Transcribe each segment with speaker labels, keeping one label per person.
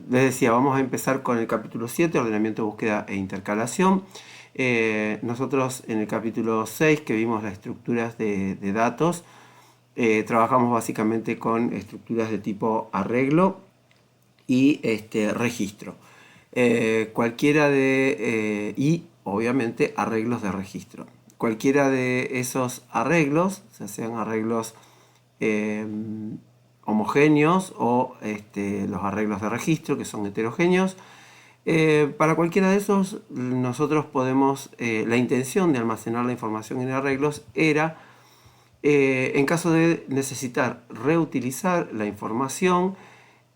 Speaker 1: les decía, vamos a empezar con el capítulo 7, ordenamiento, búsqueda e intercalación. Nosotros en el capítulo 6, que vimos las estructuras de datos, trabajamos básicamente con estructuras de tipo arreglo y registro. Y obviamente arreglos de registro. Cualquiera de esos arreglos, sean arreglos eh, homogéneos o los arreglos de registro que son heterogéneos, para cualquiera de esos nosotros podemos, la intención de almacenar la información en arreglos era, en caso de necesitar reutilizar la información,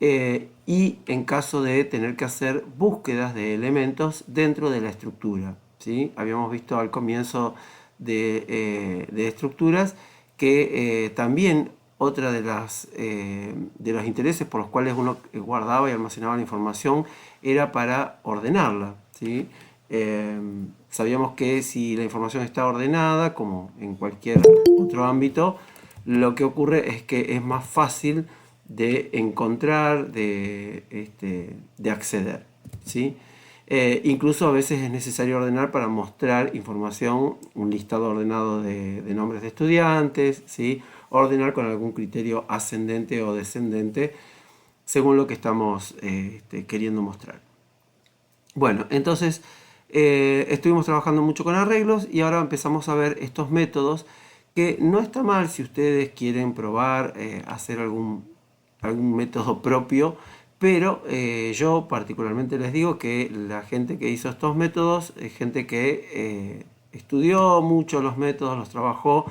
Speaker 1: y en caso de tener que hacer búsquedas de elementos dentro de la estructura. ¿Sí? Habíamos visto al comienzo de estructuras que también otra de los intereses por los cuales uno guardaba y almacenaba la información era para ordenarla. ¿Sí? Eh, Sabíamos que si la información está ordenada, como en cualquier otro ámbito, lo que ocurre es que es más fácil de encontrar, de acceder. ¿Sí? Incluso a veces es necesario ordenar para mostrar información, un listado ordenado de nombres de estudiantes, ¿sí? Ordenar con algún criterio ascendente o descendente según lo que estamos queriendo mostrar. Bueno, entonces estuvimos trabajando mucho con arreglos y ahora empezamos a ver estos métodos que no está mal si ustedes quieren probar hacer algún método propio, pero yo particularmente les digo que la gente que hizo estos métodos es gente que estudió mucho los métodos, los trabajó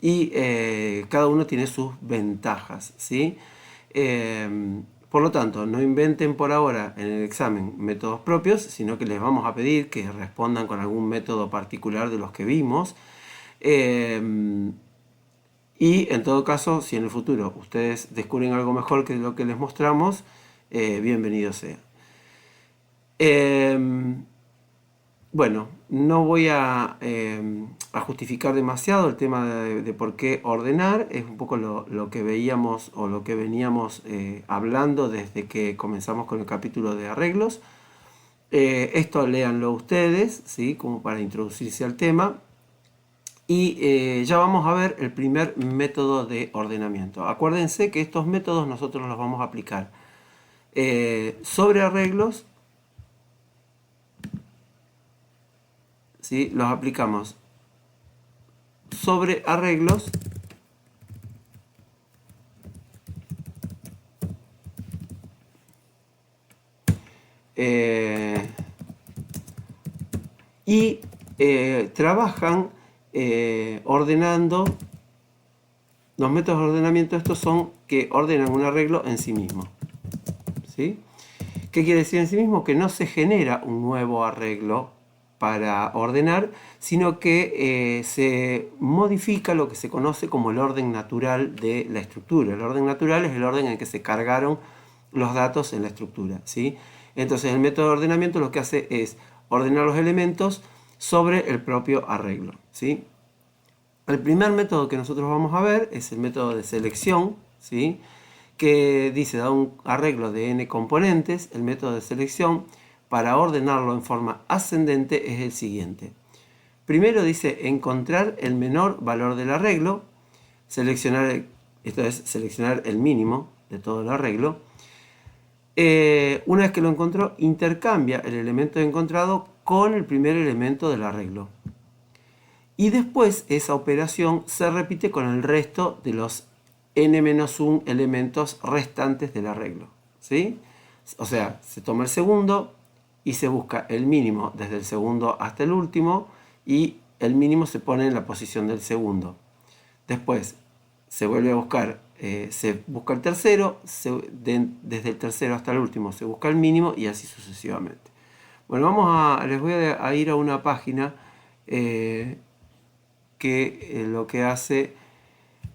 Speaker 1: y cada uno tiene sus ventajas, ¿sí? Por lo tanto, no inventen por ahora en el examen métodos propios, sino que les vamos a pedir que respondan con algún método particular de los que vimos. Eh, y en todo caso, si en el futuro ustedes descubren algo mejor que lo que les mostramos, bienvenido sea. Eh, bueno, no voy a justificar demasiado el tema de por qué ordenar, es un poco lo que veíamos o lo que veníamos hablando desde que comenzamos con el capítulo de arreglos. Esto léanlo ustedes, ¿sí? Como para introducirse al tema. Y ya vamos a ver el primer método de ordenamiento. Acuérdense que estos métodos nosotros los vamos a aplicar sobre arreglos, ¿sí? Los aplicamos sobre arreglos eh, y trabajan ordenando. Los métodos de ordenamiento estos son que ordenan un arreglo en sí mismo. ¿Sí? ¿Qué quiere decir en sí mismo? Que no se genera un nuevo arreglo para ordenar, sino que se modifica lo que se conoce como el orden natural de la estructura. El orden natural es el orden en el que se cargaron los datos en la estructura. ¿Sí? Entonces el método de ordenamiento lo que hace es ordenar los elementos sobre el propio arreglo. ¿Sí? El primer método que nosotros vamos a ver es el método de selección, ¿sí? Que dice, da un arreglo de n componentes. El método de selección, para ordenarlo en forma ascendente, es el siguiente. Primero dice encontrar el menor valor del arreglo, esto es seleccionar el mínimo de todo el arreglo. Una vez que lo encontró, intercambia el elemento encontrado con el primer elemento del arreglo. Y después esa operación se repite con el resto de los n-1 elementos restantes del arreglo. ¿Sí? O sea, se toma el segundo y se busca el mínimo desde el segundo hasta el último y el mínimo se pone en la posición del segundo. Después se vuelve a buscar, se busca el tercero, desde el tercero hasta el último se busca el mínimo y así sucesivamente. Bueno, les voy a ir a una página que lo que hace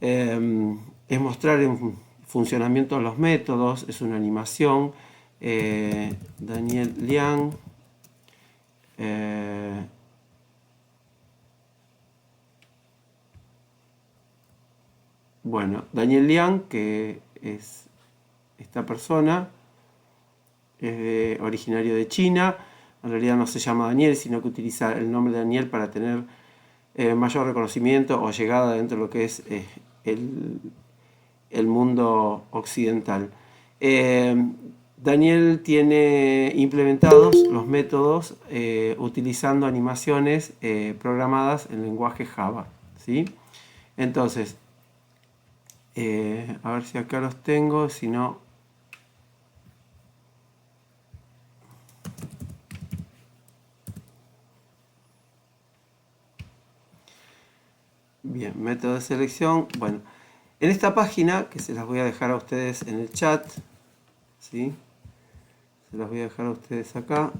Speaker 1: es mostrar en funcionamiento los métodos, es una animación. Daniel Liang, bueno, Daniel Liang, que es esta persona, originario de China. En realidad no se llama Daniel, sino que utiliza el nombre de Daniel para tener mayor reconocimiento o llegada dentro de lo que es el mundo occidental. Daniel tiene implementados los métodos utilizando animaciones programadas en lenguaje Java, ¿sí? Entonces, a ver si acá los tengo, si no... Bien, método de selección. Bueno, en esta página, que se las voy a dejar a ustedes en el chat, ¿sí? Se las voy a dejar a ustedes acá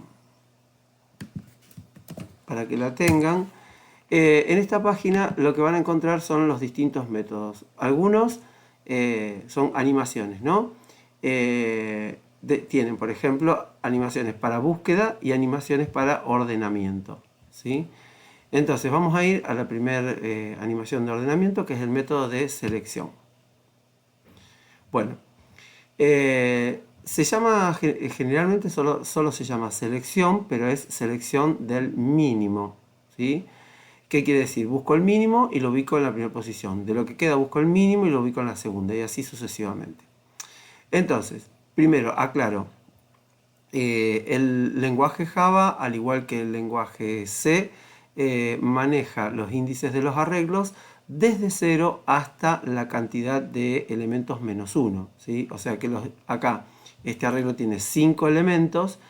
Speaker 1: para que la tengan. En esta página lo que van a encontrar son los distintos métodos. Algunos son animaciones, ¿no? Tienen, por ejemplo, animaciones para búsqueda y animaciones para ordenamiento, ¿sí? Entonces vamos a ir a la primera animación de ordenamiento, que es el método de selección. Bueno, se llama, generalmente solo se llama selección, pero es selección del mínimo, ¿sí? ¿Qué quiere decir? Busco el mínimo y lo ubico en la primera posición. De lo que queda busco el mínimo y lo ubico en la segunda, y así sucesivamente. Entonces, primero aclaro, el lenguaje Java, al igual que el lenguaje C, maneja los índices de los arreglos desde 0 hasta la cantidad de elementos menos 1, ¿sí? O sea que acá este arreglo tiene 5 elementos,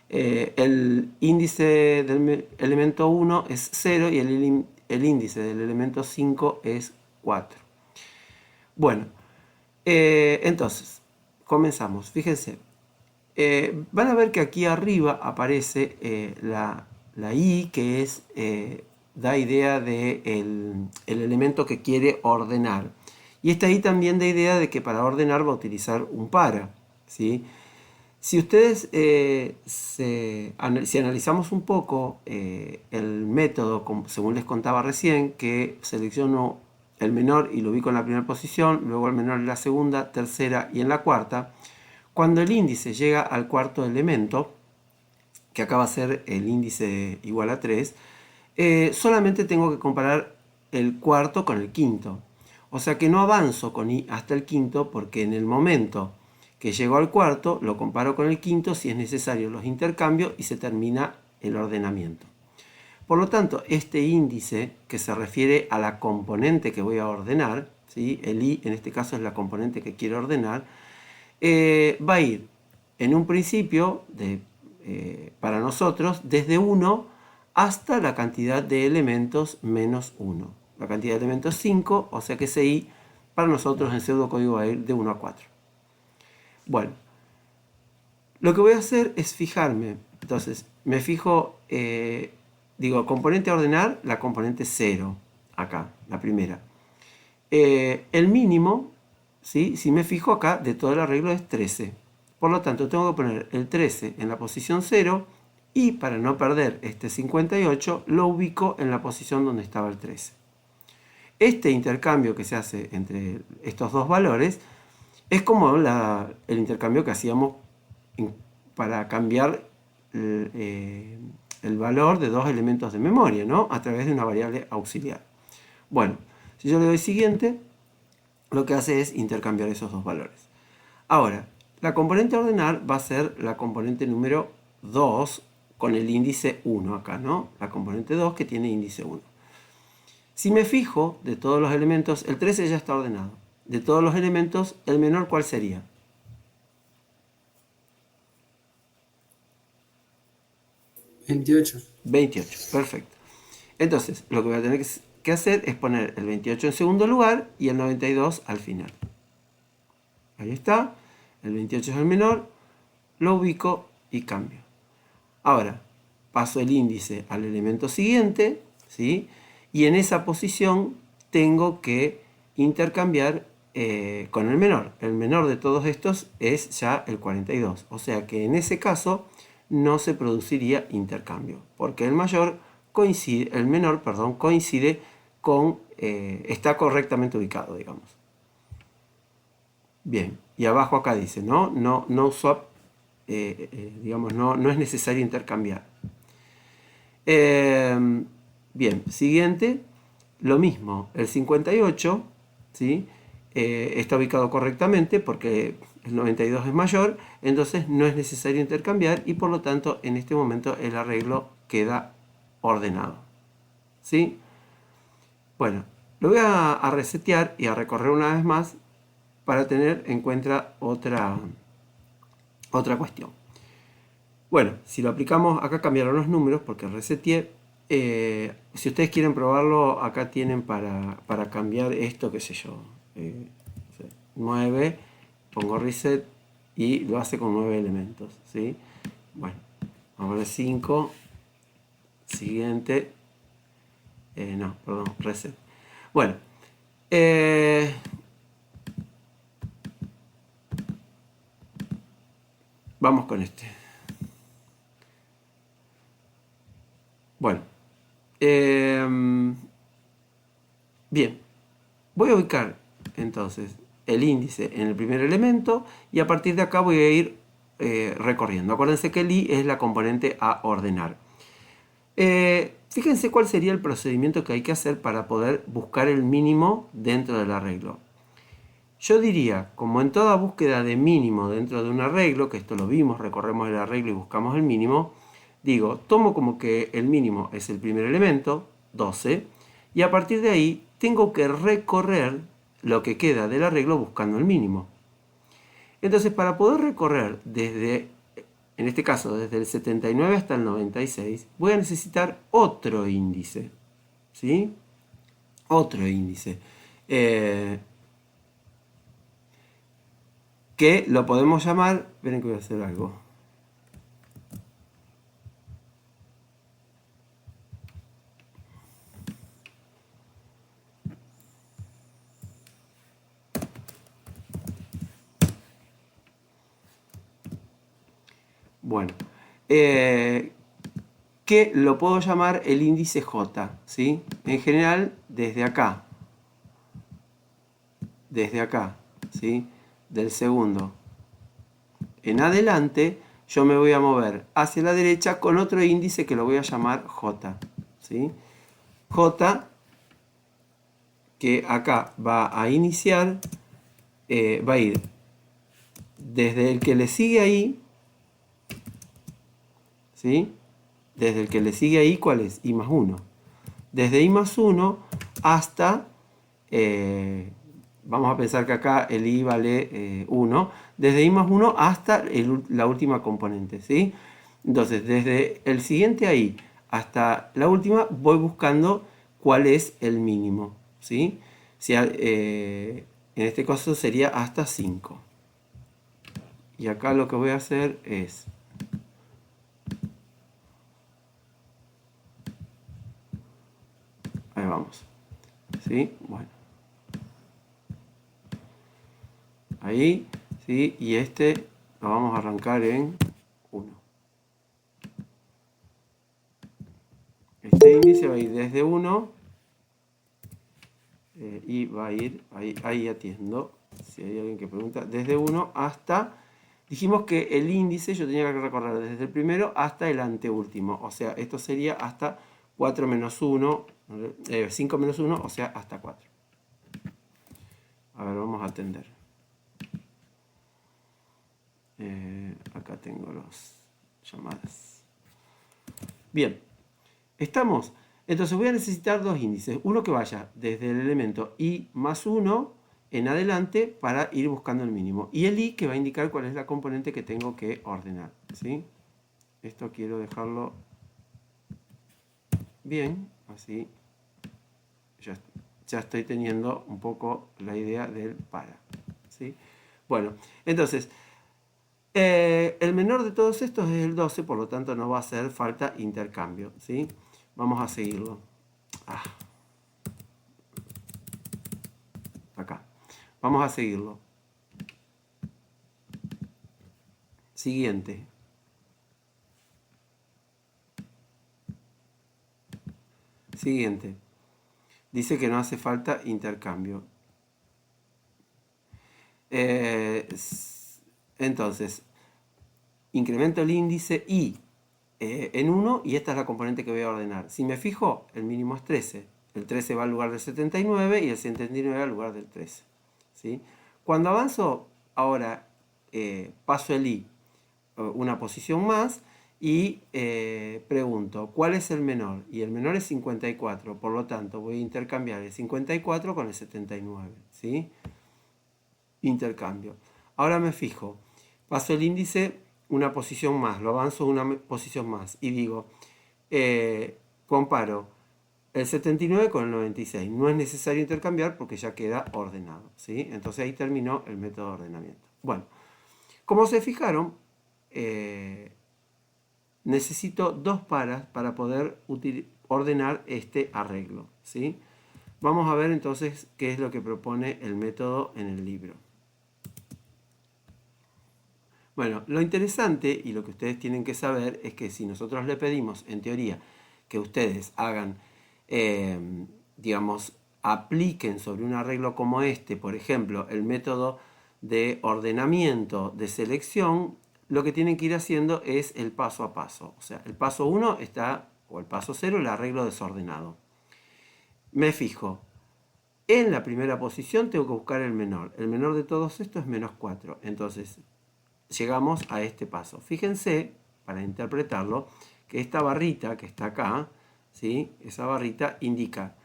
Speaker 1: el índice del elemento 1 es 0 y el índice del elemento 5 es 4. Bueno, entonces, comenzamos. Fíjense, van a ver que aquí arriba aparece la I, que es, da idea de el elemento que quiere ordenar. Y esta I también da idea de que para ordenar va a utilizar un para, ¿sí? Si ustedes, si analizamos un poco el método, según les contaba recién, que selecciono el menor y lo ubico en la primera posición, luego el menor en la segunda, tercera y en la cuarta, cuando el índice llega al cuarto elemento, que acá va a ser el índice igual a 3, solamente tengo que comparar el cuarto con el quinto. O sea que no avanzo con I hasta el quinto, porque en el momento que llego al cuarto lo comparo con el quinto, si es necesario los intercambio y se termina el ordenamiento. Por lo tanto, este índice, que se refiere a la componente que voy a ordenar, ¿sí? El I en este caso es la componente que quiero ordenar, va a ir en un principio para nosotros desde 1 hasta la cantidad de elementos menos 1. La cantidad de elementos 5, o sea que ese I para nosotros en pseudocódigo va a ir de 1 a 4. Bueno, lo que voy a hacer es fijarme. Entonces, me fijo, digo, componente a ordenar, la componente 0, acá, la primera. El mínimo, ¿sí? Si me fijo acá, de todo el arreglo es 13. Por lo tanto, tengo que poner el 13 en la posición 0 y para no perder este 58, lo ubico en la posición donde estaba el 13. Este intercambio que se hace entre estos dos valores es como el intercambio que hacíamos para cambiar el valor de dos elementos de memoria, ¿no? A través de una variable auxiliar. Bueno, si yo le doy siguiente, lo que hace es intercambiar esos dos valores. Ahora, la componente a ordenar va a ser la componente número 2 con el índice 1 acá, ¿no? La componente 2 que tiene índice 1. Si me fijo de todos los elementos, el 13 ya está ordenado. De todos los elementos, ¿el menor cuál sería?
Speaker 2: 28.
Speaker 1: 28, perfecto. Entonces, lo que voy a tener que hacer es poner el 28 en segundo lugar y el 92 al final. Ahí está, el 28 es el menor, lo ubico y cambio. Ahora, paso el índice al elemento siguiente, ¿sí? Y en esa posición tengo que intercambiar con el menor. El menor de todos estos es ya el 42. O sea que en ese caso no se produciría intercambio, porque el menor coincide con, está correctamente ubicado, digamos. Bien, y abajo acá dice, no swap digamos, no es necesario intercambiar. Bien, siguiente, lo mismo, el 58, ¿sí? Está ubicado correctamente porque el 92 es mayor, entonces no es necesario intercambiar y por lo tanto en este momento el arreglo queda ordenado. ¿Sí? Bueno, lo voy a resetear y a recorrer una vez más para tener en cuenta otra cuestión. Bueno, si lo aplicamos, acá cambiaron los números porque reseteé. Si ustedes quieren probarlo, acá tienen para cambiar esto, qué sé yo. 9, pongo reset y lo hace con 9 elementos. ¿Sí? Bueno, vamos a ver 5. Siguiente. No, perdón, reset. Bueno. Vamos con este. Bueno. Bien. Voy a ubicar entonces el índice en el primer elemento y a partir de acá voy a ir recorriendo. Acuérdense que el i es la componente a ordenar. Fíjense cuál sería el procedimiento que hay que hacer para poder buscar el mínimo dentro del arreglo. Yo diría, como en toda búsqueda de mínimo dentro de un arreglo, que esto lo vimos, recorremos el arreglo y buscamos el mínimo, digo, tomo como que el mínimo es el primer elemento, 12, y a partir de ahí tengo que recorrer lo que queda del arreglo buscando el mínimo. Entonces, para poder recorrer desde, en este caso, desde el 79 hasta el 96, voy a necesitar otro índice. ¿Sí? Otro índice. Que lo podemos llamar, esperen que voy a hacer algo. Bueno, que lo puedo llamar el índice J, ¿sí? En general, desde acá, ¿sí? Del segundo en adelante, yo me voy a mover hacia la derecha con otro índice que lo voy a llamar J, ¿sí? J, que acá va a iniciar, va a ir desde el que le sigue ahí, ¿sí? Desde el que le sigue ahí, ¿cuál es? I más 1. Desde I más 1 hasta, vamos a pensar que acá el I vale 1, desde I más 1 hasta la última componente, ¿sí? Entonces, desde el siguiente ahí hasta la última, voy buscando cuál es el mínimo, ¿sí? Si, en este caso sería hasta 5. Y acá lo que voy a hacer es... Ahí vamos. ¿Sí? Bueno. Ahí, ¿sí? Y este lo vamos a arrancar en 1. Este índice va a ir desde 1 y va a ir, ahí atiendo, si hay alguien que pregunta, desde 1 hasta, dijimos que el índice yo tenía que recorrer desde el primero hasta el anteúltimo, o sea, esto sería hasta 4 menos 1, 5 menos 1, o sea, hasta 4. A ver, vamos a atender. Acá tengo las llamadas. Bien, estamos. Entonces voy a necesitar dos índices. Uno que vaya desde el elemento i más 1 en adelante para ir buscando el mínimo. Y el i que va a indicar cuál es la componente que tengo que ordenar. ¿Sí? Esto quiero dejarlo bien, así ya estoy teniendo un poco la idea del para. ¿Sí? Bueno, entonces... el menor de todos estos es el 12, por lo tanto no va a hacer falta intercambio, ¿sí? Vamos a seguirlo. Acá. Vamos a seguirlo. Siguiente. Siguiente. Dice que no hace falta intercambio. Entonces, incremento el índice i en 1 y esta es la componente que voy a ordenar. Si me fijo, el mínimo es 13. El 13 va al lugar del 79 y el 79 va al lugar del 13. ¿Sí? Cuando avanzo, ahora paso el i una posición más y pregunto, ¿cuál es el menor? Y el menor es 54, por lo tanto voy a intercambiar el 54 con el 79. ¿Sí? Intercambio. Ahora me fijo, paso el índice una posición más, lo avanzo una posición más y digo, comparo el 79 con el 96. No es necesario intercambiar porque ya queda ordenado. ¿Sí? Entonces ahí terminó el método de ordenamiento. Bueno, como se fijaron, necesito dos paras para poder ordenar este arreglo. ¿Sí? Vamos a ver entonces qué es lo que propone el método en el libro. Bueno, lo interesante y lo que ustedes tienen que saber es que si nosotros le pedimos, en teoría, que ustedes hagan, digamos, apliquen sobre un arreglo como este, por ejemplo, el método de ordenamiento de selección, lo que tienen que ir haciendo es el paso a paso. O sea, el paso 1 está, o el paso 0, el arreglo desordenado. Me fijo, en la primera posición tengo que buscar el menor. El menor de todos estos es menos 4. Entonces, llegamos a este paso. Fíjense, para interpretarlo, que esta barrita que está acá, ¿sí? Esa barrita indica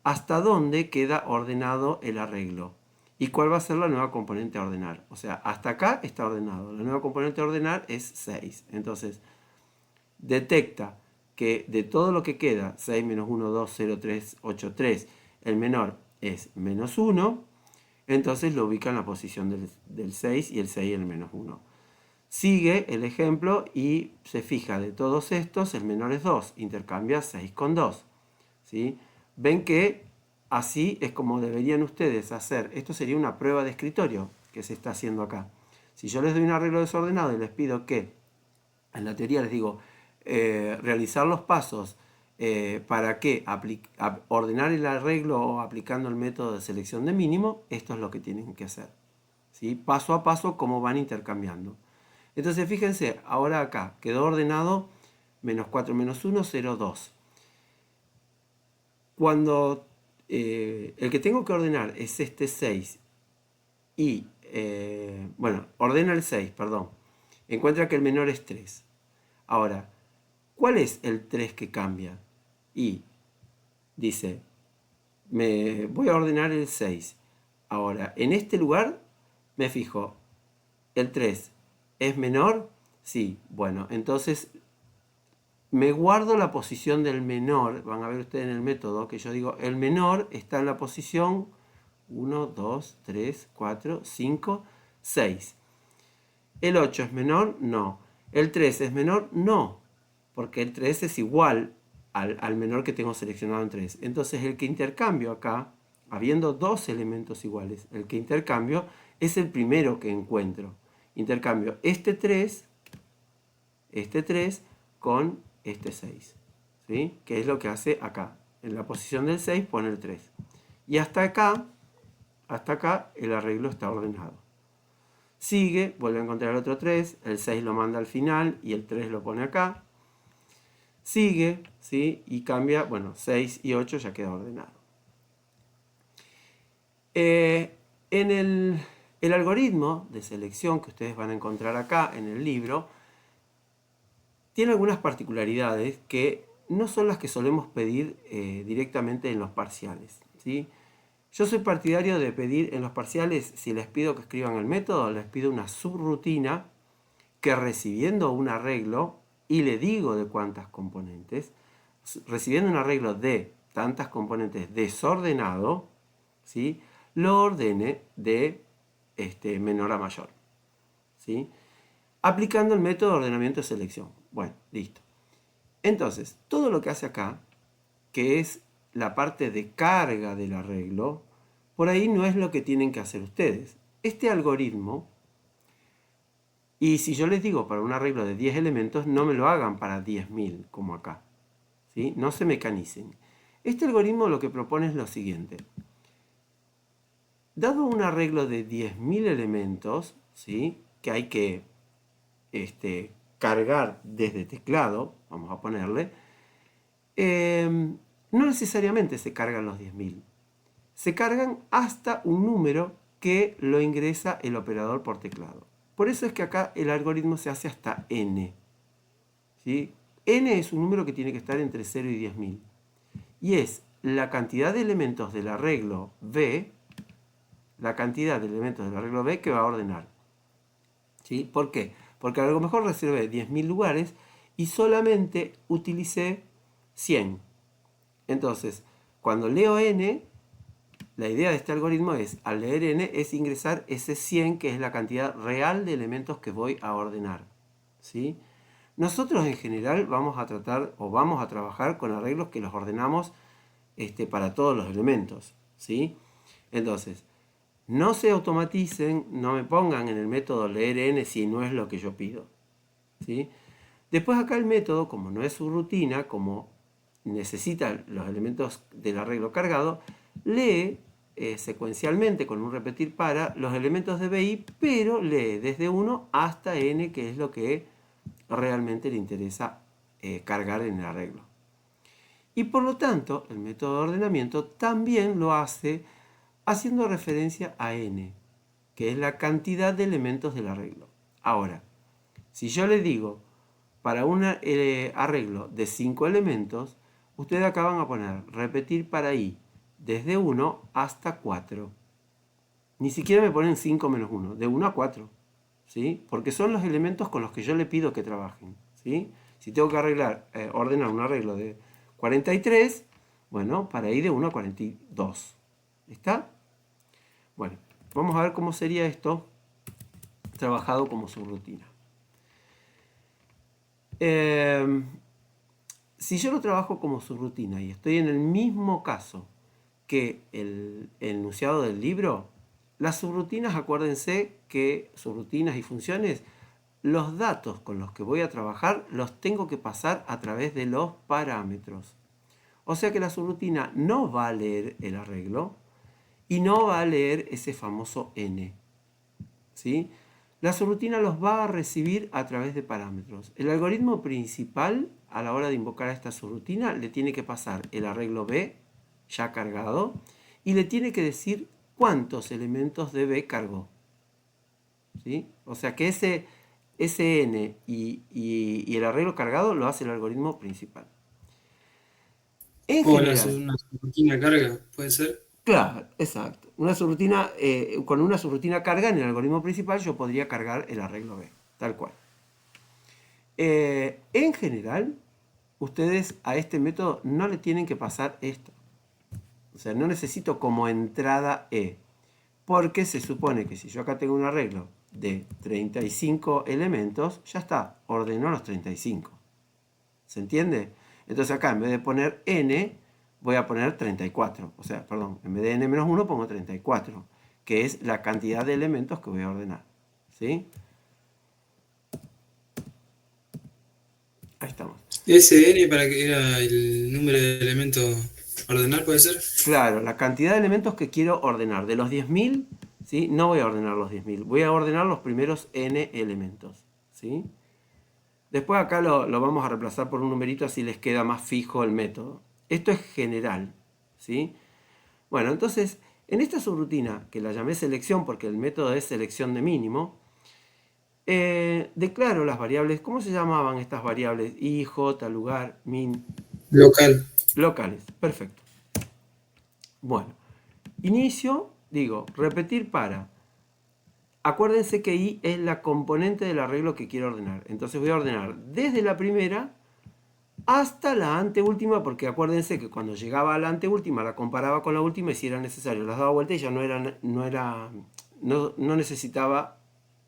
Speaker 1: hasta dónde queda ordenado el arreglo y cuál va a ser la nueva componente a ordenar. O sea, hasta acá está ordenado. La nueva componente a ordenar es 6. Entonces, detecta que de todo lo que queda, 6 menos 1, 2, 0, 3, 8, 3, el menor es menos 1, entonces lo ubica en la posición del 6 y el 6 en el menos 1. Sigue el ejemplo y se fija de todos estos, el menor es 2, intercambia 6 con 2. ¿Sí? Ven que así es como deberían ustedes hacer. Esto sería una prueba de escritorio que se está haciendo acá. Si yo les doy un arreglo desordenado y les pido que, en la teoría les digo, realizar los pasos para que ordenar el arreglo o aplicando el método de selección de mínimo, esto es lo que tienen que hacer. ¿Sí? Paso a paso, cómo van intercambiando. Entonces fíjense, ahora acá quedó ordenado menos 4 menos 1, 0, 2. Cuando el que tengo que ordenar es este 6 y, bueno, ordena el 6, perdón, encuentra que el menor es 3. Ahora, ¿cuál es el 3 que cambia? Y dice, me voy a ordenar el 6. Ahora, en este lugar me fijo, el 3 ¿es menor? Sí, bueno, entonces me guardo la posición del menor. Van a ver ustedes en el método que yo digo, el menor está en la posición 1, 2, 3, 4, 5, 6. ¿El 8 es menor? No. ¿El 3 es menor? No, porque el 3 es igual al menor que tengo seleccionado en 3. Entonces el que intercambio acá, habiendo dos elementos iguales, el que intercambio es el primero que encuentro. Intercambio este 3 con este 6. ¿Sí? Que es lo que hace acá. En la posición del 6 pone el 3. Y hasta acá el arreglo está ordenado. Sigue, vuelve a encontrar el otro 3, el 6 lo manda al final y el 3 lo pone acá. Sigue, ¿sí? Y cambia, bueno, 6 y 8 ya queda ordenado. En el algoritmo de selección que ustedes van a encontrar acá en el libro, tiene algunas particularidades que no son las que solemos pedir directamente en los parciales. ¿Sí? Yo soy partidario de pedir en los parciales, si les pido que escriban el método, les pido una subrutina que recibiendo un arreglo, y le digo de cuántas componentes, recibiendo un arreglo de tantas componentes desordenado, ¿sí? Lo ordene de menor a mayor. ¿Sí? Aplicando el método de ordenamiento de selección. Bueno, listo. Entonces, todo lo que hace acá, que es la parte de carga del arreglo, por ahí no es lo que tienen que hacer ustedes. Este algoritmo, y si yo les digo para un arreglo de 10 elementos, no me lo hagan para 10.000 como acá. ¿Sí? No se mecanicen. Este algoritmo lo que propone es lo siguiente. Dado un arreglo de 10.000 elementos, ¿sí? Que hay que cargar desde teclado, vamos a ponerle, no necesariamente se cargan los 10.000. Se cargan hasta un número que lo ingresa el operador por teclado. Por eso es que acá el algoritmo se hace hasta n. ¿Sí? N es un número que tiene que estar entre 0 y 10.000. Y es la cantidad de elementos del arreglo B, que va a ordenar. ¿Sí? ¿Por qué? Porque a lo mejor reservé 10.000 lugares y solamente utilicé 100. Entonces, cuando leo n, la idea de este algoritmo es, al leer n, es ingresar ese 100, que es la cantidad real de elementos que voy a ordenar. ¿Sí? Nosotros en general vamos a trabajar con arreglos que los ordenamos para todos los elementos. ¿Sí? Entonces, no se automaticen, no me pongan en el método leer n si no es lo que yo pido. ¿Sí? Después acá el método, como no es su rutina, como necesita los elementos del arreglo cargado, lee secuencialmente con un repetir para los elementos de BI, pero lee desde 1 hasta n, que es lo que realmente le interesa cargar en el arreglo. Y por lo tanto, el método de ordenamiento también lo hace haciendo referencia a n, que es la cantidad de elementos del arreglo. Ahora, si yo le digo, para un arreglo de 5 elementos, ustedes acá van a poner repetir para i desde 1 hasta 4. Ni siquiera me ponen 5 menos 1, de 1 a 4. ¿Sí? Porque son los elementos con los que yo le pido que trabajen. ¿Sí? Si tengo que ordenar un arreglo de 43, bueno, para i de 1 a 42. ¿Está? Bueno, vamos a ver cómo sería esto trabajado como subrutina. Si yo lo trabajo como subrutina y estoy en el mismo caso que el enunciado del libro, las subrutinas, acuérdense que subrutinas y funciones, los datos con los que voy a trabajar los tengo que pasar a través de los parámetros. O sea que la subrutina no va a leer el arreglo y no va a leer ese famoso n. ¿Sí? La subrutina los va a recibir a través de parámetros. El algoritmo principal, a la hora de invocar a esta subrutina, le tiene que pasar el arreglo B ya cargado y le tiene que decir cuántos elementos de B cargó. ¿Sí? O sea que ese n y el arreglo cargado lo hace el algoritmo principal. En
Speaker 2: O
Speaker 1: general,
Speaker 2: una rutina carga, puede ser.
Speaker 1: claro, exacto. Con una subrutina carga en el algoritmo principal yo podría cargar el arreglo B, tal cual. En general, ustedes a este método no le tienen que pasar esto. O sea, no necesito como entrada E, porque se supone que si yo acá tengo un arreglo de 35 elementos, ya está, ordenó los 35. ¿Se entiende? Entonces acá en vez de poner n, voy a poner 34. O sea, perdón, en vez de n-1 pongo 34, que es la cantidad de elementos que voy a ordenar. ¿Sí? Ahí estamos.
Speaker 2: SN para que era el número de elementos a ordenar, puede ser.
Speaker 1: Claro, la cantidad de elementos que quiero ordenar. De los 10.000, ¿sí? No voy a ordenar los 10.000. Voy a ordenar los primeros n elementos. ¿Sí? Después acá lo vamos a reemplazar por un numerito, así les queda más fijo el método. Esto es general. ¿Sí? Bueno, entonces, en esta subrutina, que la llamé selección porque el método es selección de mínimo, declaro las variables. ¿Cómo se llamaban estas variables? I, j, lugar, min.
Speaker 2: Local.
Speaker 1: Locales. Perfecto. Bueno, inicio, digo, repetir para. Acuérdense que i es la componente del arreglo que quiero ordenar. Entonces voy a ordenar desde la primera hasta la anteúltima, porque acuérdense que cuando llegaba a la anteúltima la comparaba con la última y si era necesario las daba vuelta y ya no necesitaba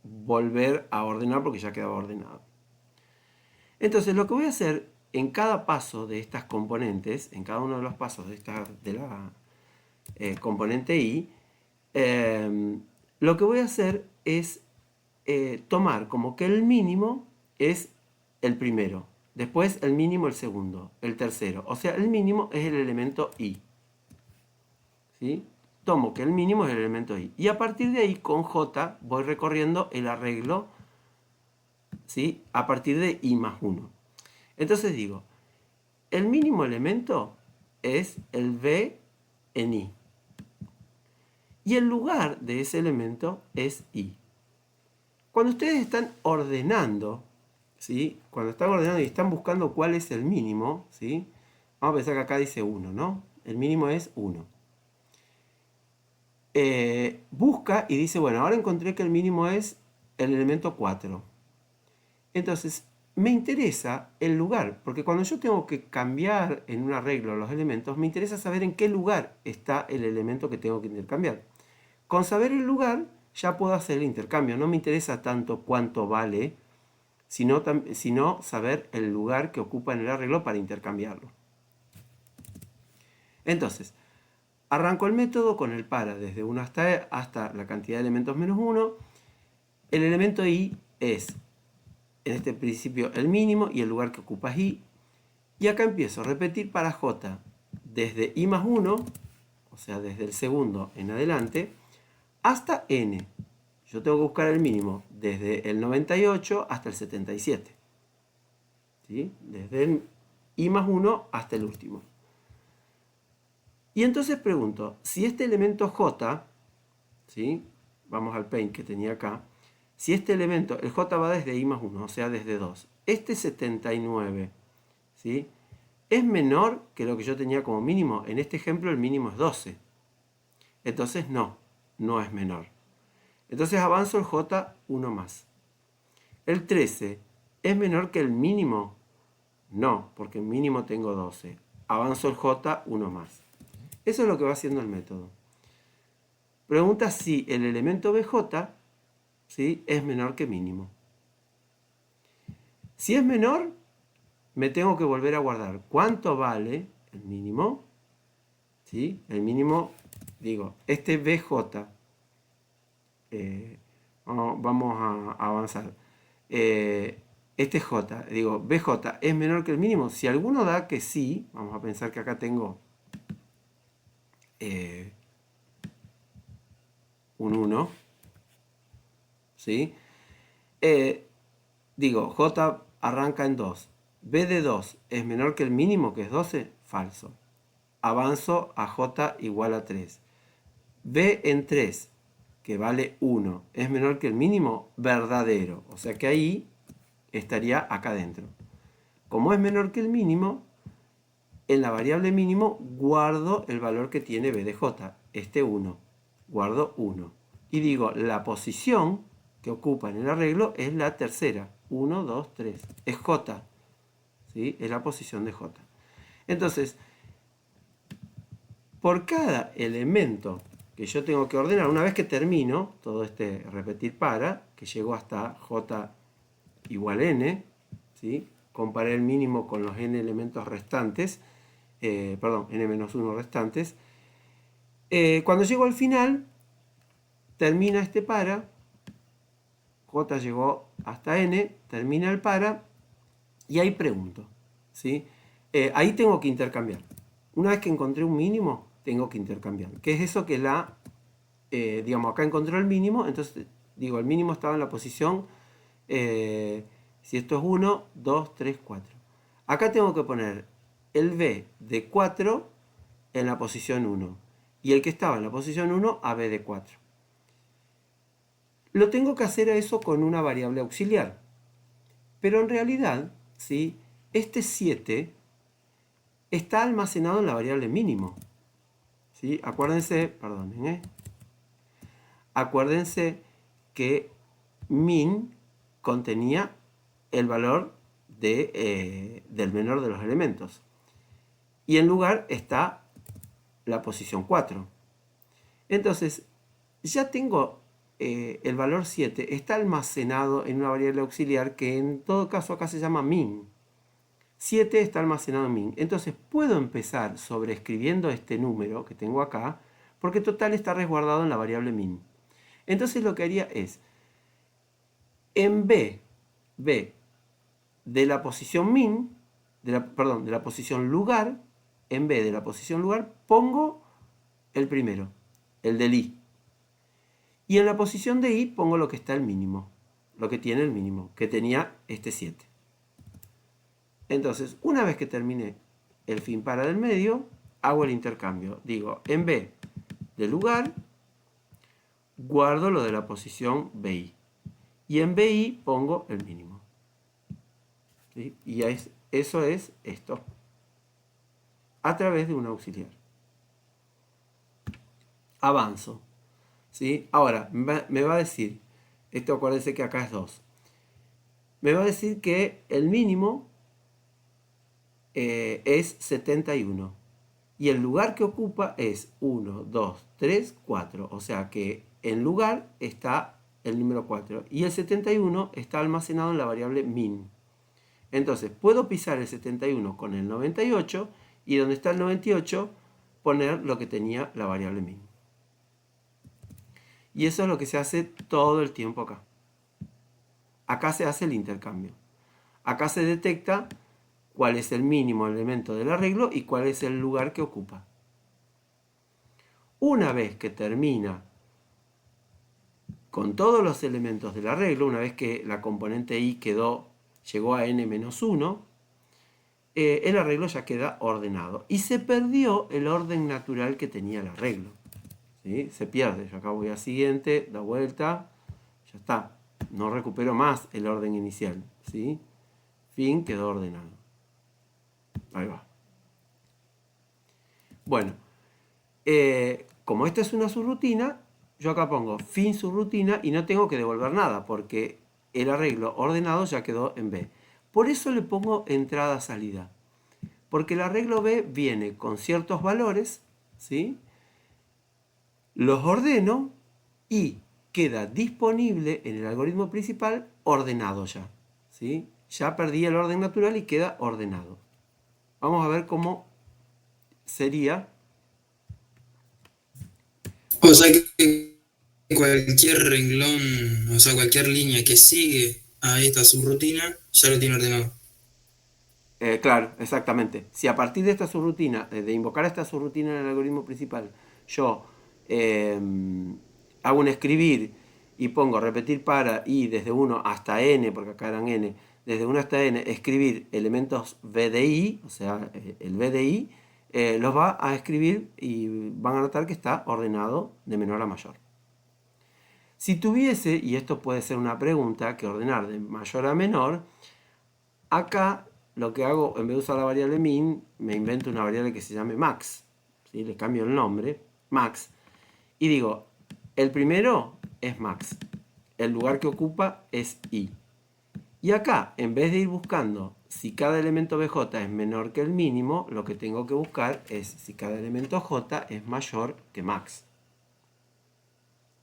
Speaker 1: volver a ordenar porque ya quedaba ordenado. Entonces lo que voy a hacer en cada paso de estas componentes, en cada uno de los pasos de la componente i, lo que voy a hacer es tomar como que el mínimo es el primero, después el mínimo el segundo, el tercero. O sea, el mínimo es el elemento i. ¿Sí? Tomo que el mínimo es el elemento i. Y a partir de ahí, con j, voy recorriendo el arreglo ¿sí? A partir de i más 1. Entonces digo, el mínimo elemento es el b en i. Y el lugar de ese elemento es i. Cuando ustedes están ordenando, ¿sí? Cuando están ordenando y están buscando cuál es el mínimo, ¿sí? Vamos a pensar que acá dice 1, ¿no? El mínimo es 1. Busca y dice, bueno, ahora encontré que el mínimo es el elemento 4. Entonces, me interesa el lugar, porque cuando yo tengo que cambiar en un arreglo los elementos, me interesa saber en qué lugar está el elemento que tengo que intercambiar. Con saber el lugar, ya puedo hacer el intercambio. No me interesa tanto cuánto vale, sino saber el lugar que ocupa en el arreglo para intercambiarlo. Entonces, arranco el método con el para desde 1 hasta la cantidad de elementos menos 1. El elemento i es, en este principio, el mínimo y el lugar que ocupa es i. Y acá empiezo a repetir para j desde i más 1, o sea, desde el segundo en adelante, hasta n. Yo tengo que buscar el mínimo desde el 98 hasta el 77. ¿Sí? Desde el i más 1 hasta el último. Y entonces pregunto, si este elemento j, ¿sí? Vamos al paint que tenía acá, si este elemento, el j va desde i más 1, o sea, desde 2, este 79, ¿sí? Es menor que lo que yo tenía como mínimo. En este ejemplo el mínimo es 12. Entonces no es menor. Entonces avanzo el j 1 más. El 13 es menor que el mínimo. No, porque el mínimo tengo 12. Avanzo el j 1 más. Eso es lo que va haciendo el método. Pregunta si el elemento bj, ¿sí?, es menor que mínimo. Si es menor, me tengo que volver a guardar cuánto vale el mínimo. ¿Sí? El mínimo, digo, este bj, vamos a avanzar. Este j, digo, bj es menor que el mínimo. Si alguno da que sí, vamos a pensar que acá tengo un 1, ¿sí? Digo, j arranca en 2. B de 2 es menor que el mínimo, que es 12, falso. Avanzo a j igual a 3. B en 3, que vale 1, es menor que el mínimo, verdadero. O sea que ahí estaría acá adentro. Como es menor que el mínimo, en la variable mínimo guardo el valor que tiene b de j, este 1. Guardo 1. Y digo, la posición que ocupa en el arreglo es la tercera. 1, 2, 3. Es j. ¿Sí? Es la posición de j. Entonces, por cada elemento que yo tengo que ordenar, una vez que termino todo este repetir para, que llego hasta j igual n, ¿sí? Comparé el mínimo con los n elementos restantes, n-1 restantes. Cuando llego al final, termina este para, j llegó hasta n, termina el para, y ahí pregunto, ¿sí? Ahí tengo que intercambiar. Una vez que encontré un mínimo, tengo que intercambiar. ¿Qué es eso que digamos, acá encontré el mínimo, entonces digo, el mínimo estaba en la posición, si esto es 1, 2, 3, 4. Acá tengo que poner el b de 4 en la posición 1 y el que estaba en la posición 1 a b de 4. Lo tengo que hacer a eso con una variable auxiliar. Pero en realidad, ¿sí?, este 7 está almacenado en la variable mínimo. ¿Sí? Acuérdense, perdonen, acuérdense que min contenía el valor del menor de los elementos. Y en lugar está la posición 4. Entonces, ya tengo el valor 7, está almacenado en una variable auxiliar que en todo caso acá se llama min. 7 está almacenado en min. Entonces puedo empezar sobreescribiendo este número que tengo acá, porque total está resguardado en la variable min. Entonces lo que haría es, en b de la posición min, de la posición lugar, en b de la posición lugar, pongo el primero, el del i. Y en la posición de i pongo lo que está el mínimo. lo que tiene el mínimo, que tenía este 7. Entonces, una vez que terminé el fin para del medio, hago el intercambio. Digo, en vez de lugar, guardo lo de la posición BI. Y en BI pongo el mínimo. ¿Sí? Y eso es esto. A través de un auxiliar. Avanzo. ¿Sí? Ahora, me va a decir, esto acuérdense que acá es 2. Me va a decir que el mínimo es 71. Y el lugar que ocupa es 1, 2, 3, 4. O sea que en lugar está el número 4. Y el 71 está almacenado en la variable min. Entonces, puedo pisar el 71 con el 98 y donde está el 98 poner lo que tenía la variable min. Y eso es lo que se hace todo el tiempo acá. Acá se hace el intercambio. Acá se detecta cuál es el mínimo elemento del arreglo y cuál es el lugar que ocupa. Una vez que termina con todos los elementos del arreglo, una vez que la componente i llegó a n-1, el arreglo ya queda ordenado. Y se perdió el orden natural que tenía el arreglo. ¿Sí? Se pierde. Yo acá voy a siguiente, da vuelta, ya está. No recupero más el orden inicial. ¿Sí? Fin, quedó ordenado. Ahí va. Bueno, como esta es una subrutina, yo acá pongo fin subrutina y no tengo que devolver nada porque el arreglo ordenado ya quedó en B. Por eso le pongo entrada-salida. Porque el arreglo B viene con ciertos valores, ¿sí? Los ordeno y queda disponible en el algoritmo principal ordenado ya. ¿Sí? Ya perdí el orden natural y queda ordenado. Vamos a ver cómo sería.
Speaker 2: O sea que cualquier renglón, o sea, cualquier línea que sigue a esta subrutina, ya lo tiene ordenado.
Speaker 1: Claro, exactamente. Si a partir de esta subrutina, de invocar esta subrutina en el algoritmo principal, yo eh, hago un escribir y pongo repetir para y desde 1 hasta n, porque acá eran n, desde 1 hasta n, escribir elementos VDI, o sea, el VDI, los va a escribir y van a notar que está ordenado de menor a mayor. Si tuviese, y esto puede ser una pregunta, que ordenar de mayor a menor, acá lo que hago, en vez de usar la variable min, me invento una variable que se llame max. ¿Sí? Le cambio el nombre, max. Y digo, el primero es max. El lugar que ocupa es i. Y acá, en vez de ir buscando si cada elemento bj es menor que el mínimo, lo que tengo que buscar es si cada elemento j es mayor que max.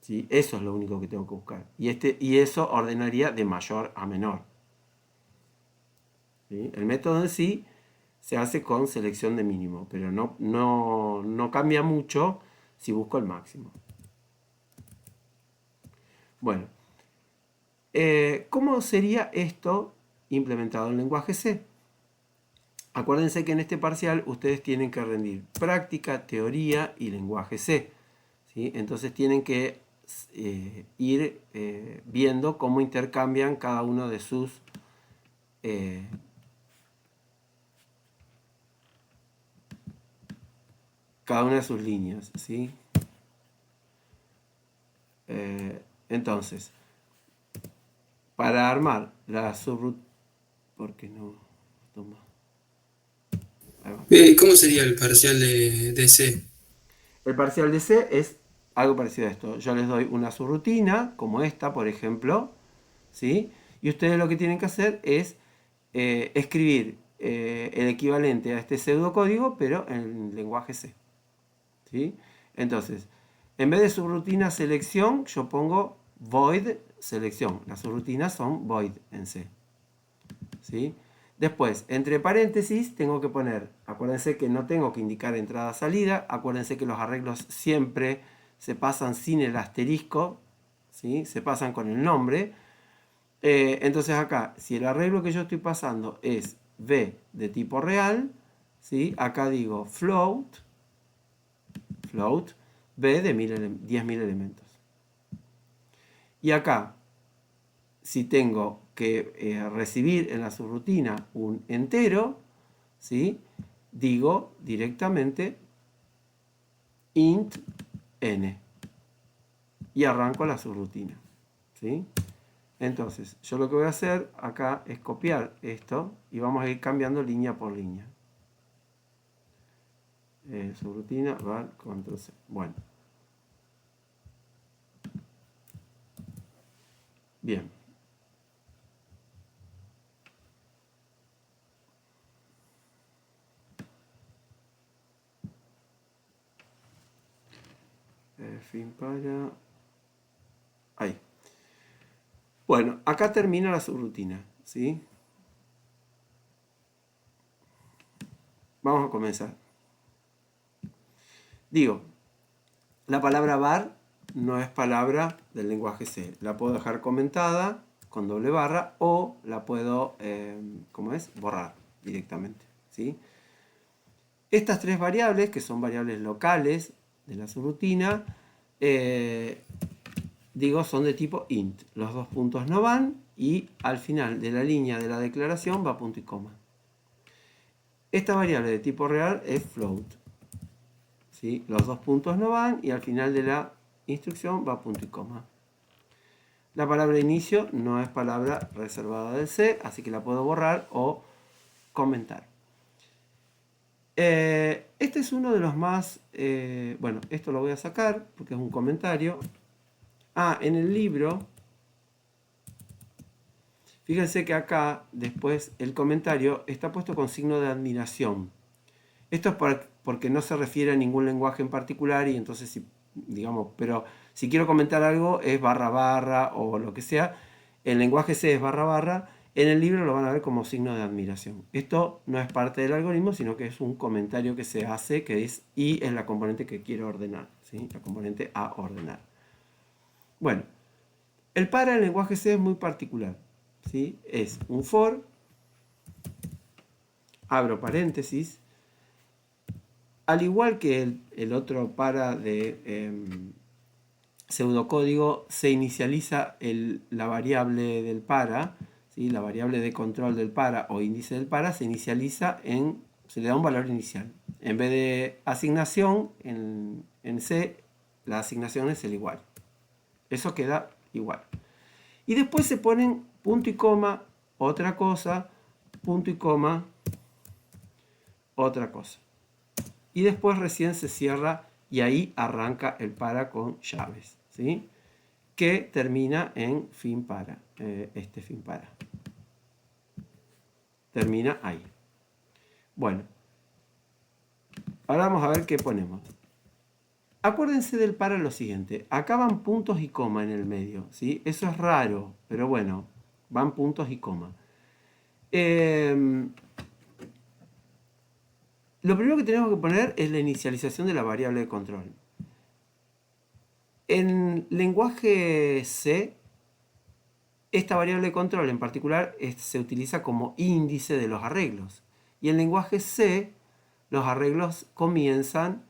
Speaker 1: ¿Sí? Eso es lo único que tengo que buscar. Y eso ordenaría de mayor a menor. ¿Sí? El método en sí se hace con selección de mínimo, pero no cambia mucho si busco el máximo. Bueno, ¿cómo sería esto implementado en lenguaje C? Acuérdense que en este parcial ustedes tienen que rendir práctica, teoría y lenguaje C. ¿Sí? Entonces tienen que ir viendo cómo intercambian cada uno de sus cada una de sus líneas, ¿sí? Entonces, para armar la subrutina, ¿por qué no toma? Ahí va.
Speaker 2: ¿Cómo sería el parcial de C?
Speaker 1: El parcial de C es algo parecido a esto. Yo les doy una subrutina, como esta, por ejemplo, ¿sí? Y ustedes lo que tienen que hacer es escribir el equivalente a este pseudocódigo, pero en lenguaje C. ¿Sí? Entonces, en vez de subrutina selección, yo pongo void selección. Las subrutinas son void en C. ¿Sí? Después, entre paréntesis, tengo que poner, acuérdense que no tengo que indicar entrada-salida, acuérdense que los arreglos siempre se pasan sin el asterisco, ¿sí? Se pasan con el nombre. Entonces acá, si el arreglo que yo estoy pasando es B de tipo real, ¿sí? Acá digo float B de 10.000 elementos. Y acá, si tengo que recibir en la subrutina un entero, ¿sí? Digo directamente int n y arranco la subrutina, ¿sí? Entonces, yo lo que voy a hacer acá es copiar esto y vamos a ir cambiando línea por línea. Subrutina, var, control C. Bueno. Bien. Fin para... Ahí. Bueno, acá termina la subrutina, ¿sí? Vamos a comenzar. Digo, la palabra var no es palabra del lenguaje C. La puedo dejar comentada con doble barra o la puedo, ¿cómo es? Borrar directamente, ¿sí? Estas tres variables, que son variables locales de la subrutina, digo, son de tipo int. Los dos puntos no van y al final de la línea de la declaración va punto y coma. Esta variable de tipo real es float. ¿Sí? Los dos puntos no van y al final de la instrucción va punto y coma. La palabra inicio no es palabra reservada del C, así que la puedo borrar o comentar. Este es uno de los más... bueno, esto lo voy a sacar porque es un comentario. En el libro, fíjense que acá después el comentario está puesto con signo de admiración. Esto es porque no se refiere a ningún lenguaje en particular y entonces, digamos, pero si quiero comentar algo es barra barra o lo que sea. El lenguaje C es barra barra. En el libro lo van a ver como signo de admiración. Esto no es parte del algoritmo, sino que es un comentario que se hace, que es y es la componente que quiero ordenar, ¿sí? La componente a ordenar. Bueno, el para del lenguaje C es muy particular, ¿sí? Es un for, abro paréntesis, al igual que el otro para de pseudocódigo, se inicializa la variable del para, ¿sí? La variable de control del para o índice del para se inicializa se le da un valor inicial. En vez de asignación, en C, la asignación es el igual. Eso queda igual. Y después se ponen punto y coma, otra cosa, punto y coma, otra cosa. Y después recién se cierra y ahí arranca el para con llaves, ¿sí? Que termina en fin para, este fin para. Termina ahí. Bueno, ahora vamos a ver qué ponemos. Acuérdense del para lo siguiente, acá van puntos y coma en el medio, ¿sí? Eso es raro, pero bueno, van puntos y coma. Lo primero que tenemos que poner es la inicialización de la variable de control. En lenguaje C, esta variable de control en particular se utiliza como índice de los arreglos. Y en lenguaje C, los arreglos comienzan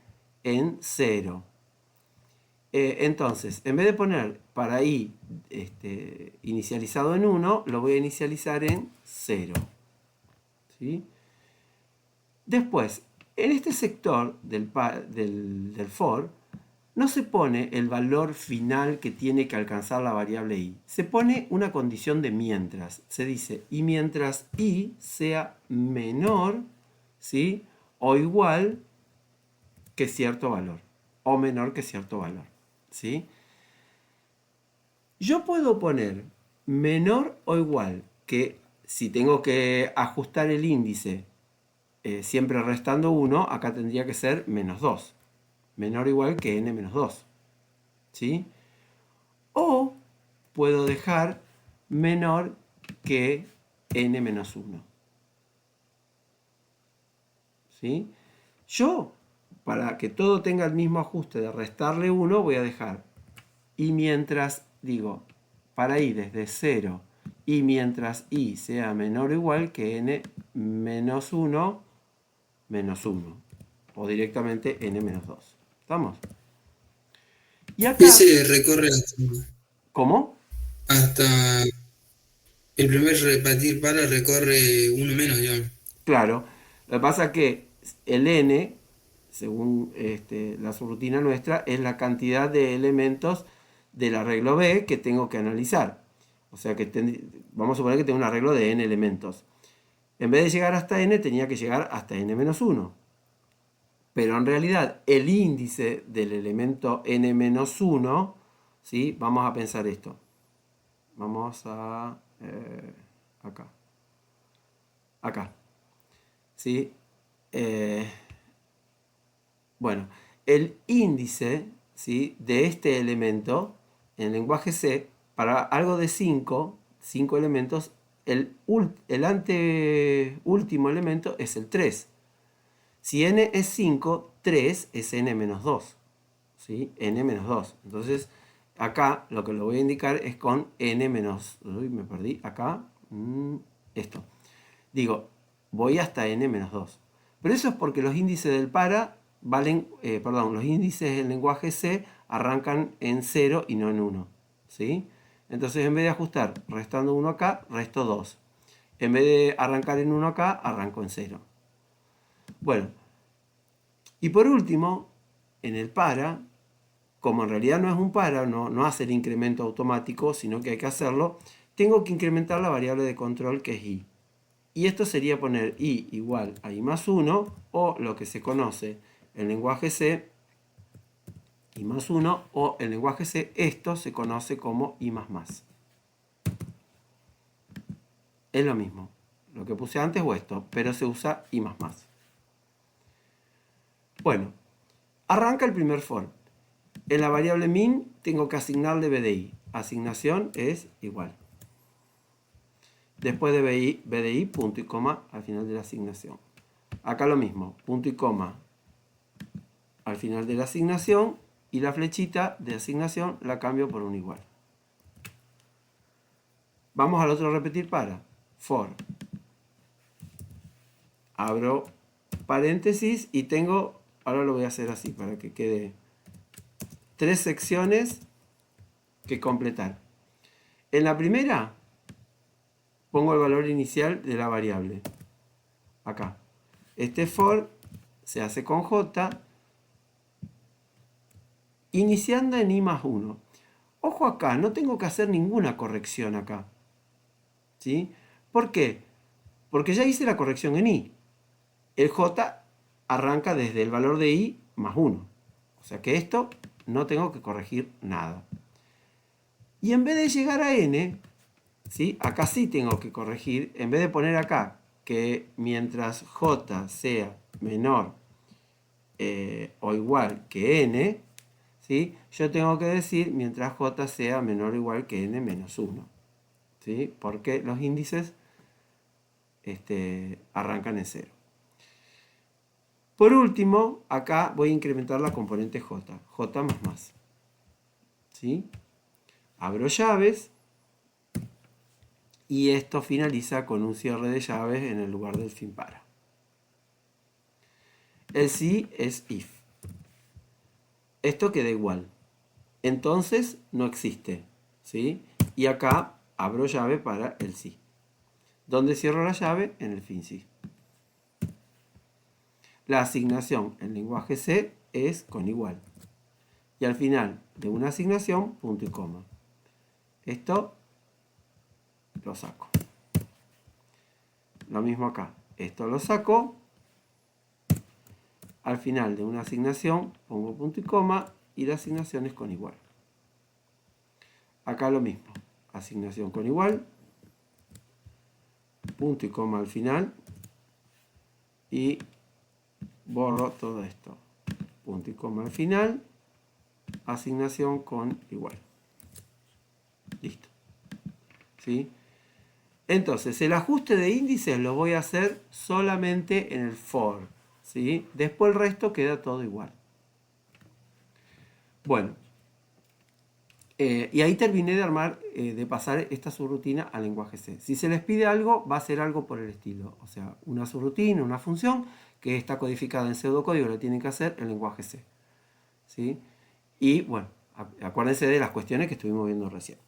Speaker 1: en 0. Entonces, en vez de poner para i inicializado en 1, lo voy a inicializar en 0. ¿Sí? Después, en este sector del for, no se pone el valor final que tiene que alcanzar la variable i. Se pone una condición de mientras. Se dice, y mientras i sea menor, ¿sí? O igual que cierto valor. O menor que cierto valor, ¿sí? Yo puedo poner menor o igual que, si tengo que ajustar el índice siempre restando 1, acá tendría que ser menos 2. Menor o igual que n menos 2. ¿Sí? O puedo dejar menor que n menos 1. ¿Sí? Yo, para que todo tenga el mismo ajuste de restarle 1, voy a dejar. Y mientras, digo, para i desde 0, y mientras i sea menor o igual que n menos 1, menos 1. O directamente n menos 2. ¿Estamos? Y acá...
Speaker 2: Ese recorre
Speaker 1: ¿Cómo?
Speaker 2: hasta El primer repetir para recorre uno menos, digamos.
Speaker 1: Claro, lo que pasa es que el n, según la subrutina nuestra, es la cantidad de elementos del arreglo B que tengo que analizar. O sea que vamos a suponer que tengo un arreglo de n elementos. En vez de llegar hasta n, tenía que llegar hasta n-1. Pero en realidad el índice del elemento n-1, ¿sí? Vamos a pensar esto. Vamos a... acá. Acá. ¿Sí? Eh, bueno, el índice, ¿sí?, de este elemento en lenguaje C, para algo de 5 elementos, el anteúltimo elemento es el 3. Si n es 5, 3 es n-2. ¿Sí? N-2. Entonces, acá lo que lo voy a indicar es con n-. Uy, me perdí. Acá. Esto. Digo, voy hasta n-2. Pero eso es porque los índices del para valen, los índices del lenguaje C arrancan en 0 y no en 1. ¿Sí? Entonces, en vez de ajustar restando 1 acá, resto 2. En vez de arrancar en 1 acá, arranco en 0. Bueno, y por último, en el para, como en realidad no es un para, no hace el incremento automático, sino que hay que hacerlo, tengo que incrementar la variable de control que es i. Y esto sería poner i igual a i más 1, o lo que se conoce en lenguaje C, i más 1, o en lenguaje C esto se conoce como i más más. Es lo mismo, lo que puse antes o esto, pero se usa i más más. Bueno, arranca el primer for. En la variable min tengo que asignarle BDI. Asignación es igual. Después de BDI, punto y coma al final de la asignación. Acá lo mismo, punto y coma al final de la asignación y la flechita de asignación la cambio por un igual. Vamos al otro repetir para. For. Abro paréntesis y tengo, ahora lo voy a hacer así para que quede 3 secciones que completar. En la primera pongo el valor inicial de la variable. Acá. Este for se hace con J, iniciando en i más 1. Ojo acá, no tengo que hacer ninguna corrección acá. ¿Sí? ¿Por qué? Porque ya hice la corrección en i. El j arranca desde el valor de i más 1. O sea que esto no tengo que corregir nada. Y en vez de llegar a n, ¿sí?, acá sí tengo que corregir, en vez de poner acá que mientras j sea menor o igual que n, ¿sí?, yo tengo que decir mientras j sea menor o igual que n menos 1. ¿Sí? Porque los índices arrancan en 0. Por último, acá voy a incrementar la componente j, j más más. ¿Sí? Abro llaves y esto finaliza con un cierre de llaves en el lugar del fin para. El si es if. Esto queda igual. Entonces no existe. ¿Sí? Y acá abro llave para el si. ¿Dónde cierro la llave? En el fin si. La asignación en lenguaje C es con igual. Y al final de una asignación, punto y coma. Esto lo saco. Lo mismo acá. Esto lo saco. Al final de una asignación pongo punto y coma y la asignación es con igual. Acá lo mismo. Asignación con igual. Punto y coma al final. Y borro todo esto. Punto y coma al final. Asignación con igual. Listo. ¿Sí? Entonces, el ajuste de índices lo voy a hacer solamente en el for. ¿Sí? Después el resto queda todo igual. Bueno. Y ahí terminé de armar, de pasar esta subrutina al lenguaje C. Si se les pide algo, va a ser algo por el estilo. O sea, una subrutina, una función que está codificada en pseudocódigo, lo tienen que hacer en lenguaje C. ¿Sí? Y bueno, acuérdense de las cuestiones que estuvimos viendo recién.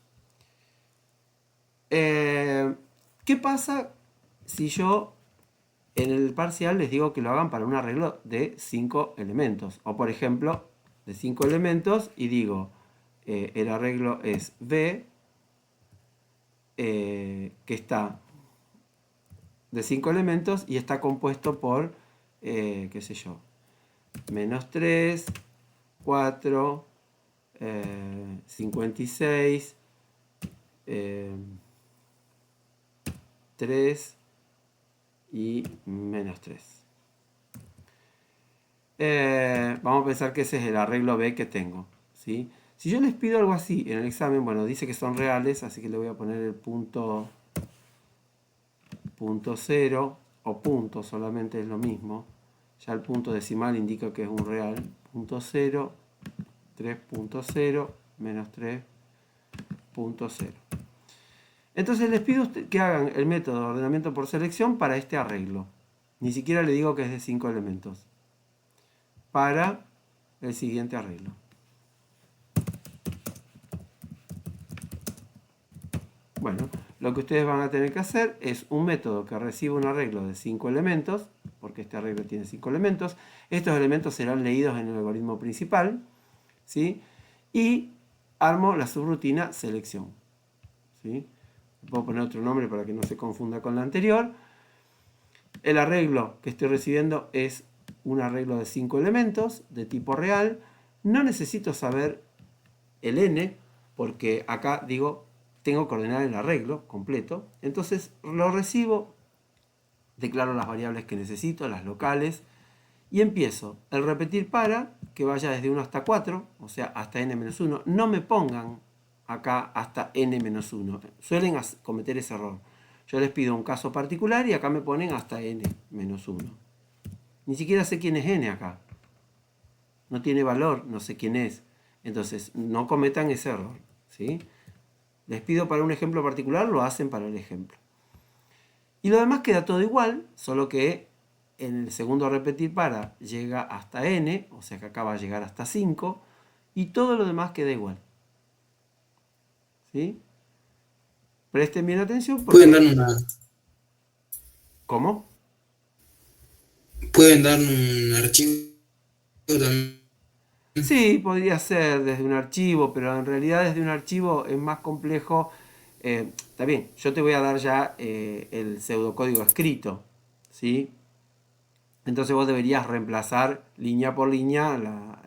Speaker 1: ¿Qué pasa si yo en el parcial les digo que lo hagan para un arreglo de 5 elementos? O por ejemplo, de 5 elementos y digo, el arreglo es B, que está de 5 elementos y está compuesto por, qué sé yo, menos 3, 4, 56, 3 y menos 3. Vamos a pensar que ese es el arreglo B que tengo, ¿sí? Si yo les pido algo así en el examen, bueno, dice que son reales, así que le voy a poner el punto 0 o punto, solamente es lo mismo. Ya el punto decimal indica que es un real. Punto 0, 3.0, menos 3.0. Entonces les pido que hagan el método de ordenamiento por selección para este arreglo. Ni siquiera le digo que es de 5 elementos. Para el siguiente arreglo. Bueno, lo que ustedes van a tener que hacer es un método que reciba un arreglo de 5 elementos, porque este arreglo tiene 5 elementos. Estos elementos serán leídos en el algoritmo principal, ¿sí? Y armo la subrutina selección, ¿sí? Puedo poner otro nombre para que no se confunda con la anterior. El arreglo que estoy recibiendo es un arreglo de 5 elementos de tipo real. No necesito saber el n, porque acá digo, tengo que ordenar el arreglo completo. Entonces lo recibo, declaro las variables que necesito, las locales, y empiezo el repetir para, que vaya desde 1 hasta 4, o sea, hasta n-1. No me pongan acá hasta n-1. Suelen cometer ese error. Yo les pido un caso particular y acá me ponen hasta n-1. Ni siquiera sé quién es n acá. No tiene valor, no sé quién es. Entonces, no cometan ese error, ¿sí? Les pido para un ejemplo particular, lo hacen para el ejemplo. Y lo demás queda todo igual, solo que en el segundo repetir para llega hasta n, o sea que acá va a llegar hasta 5, y todo lo demás queda igual. ¿Sí? Presten bien atención
Speaker 2: Pueden
Speaker 1: porque...
Speaker 2: dar una,
Speaker 1: ¿Cómo?
Speaker 2: pueden dar un archivo también.
Speaker 1: Sí, podría ser desde un archivo, pero en realidad desde un archivo es más complejo. Está bien, yo te voy a dar ya el pseudocódigo escrito, ¿sí? Entonces vos deberías reemplazar línea por línea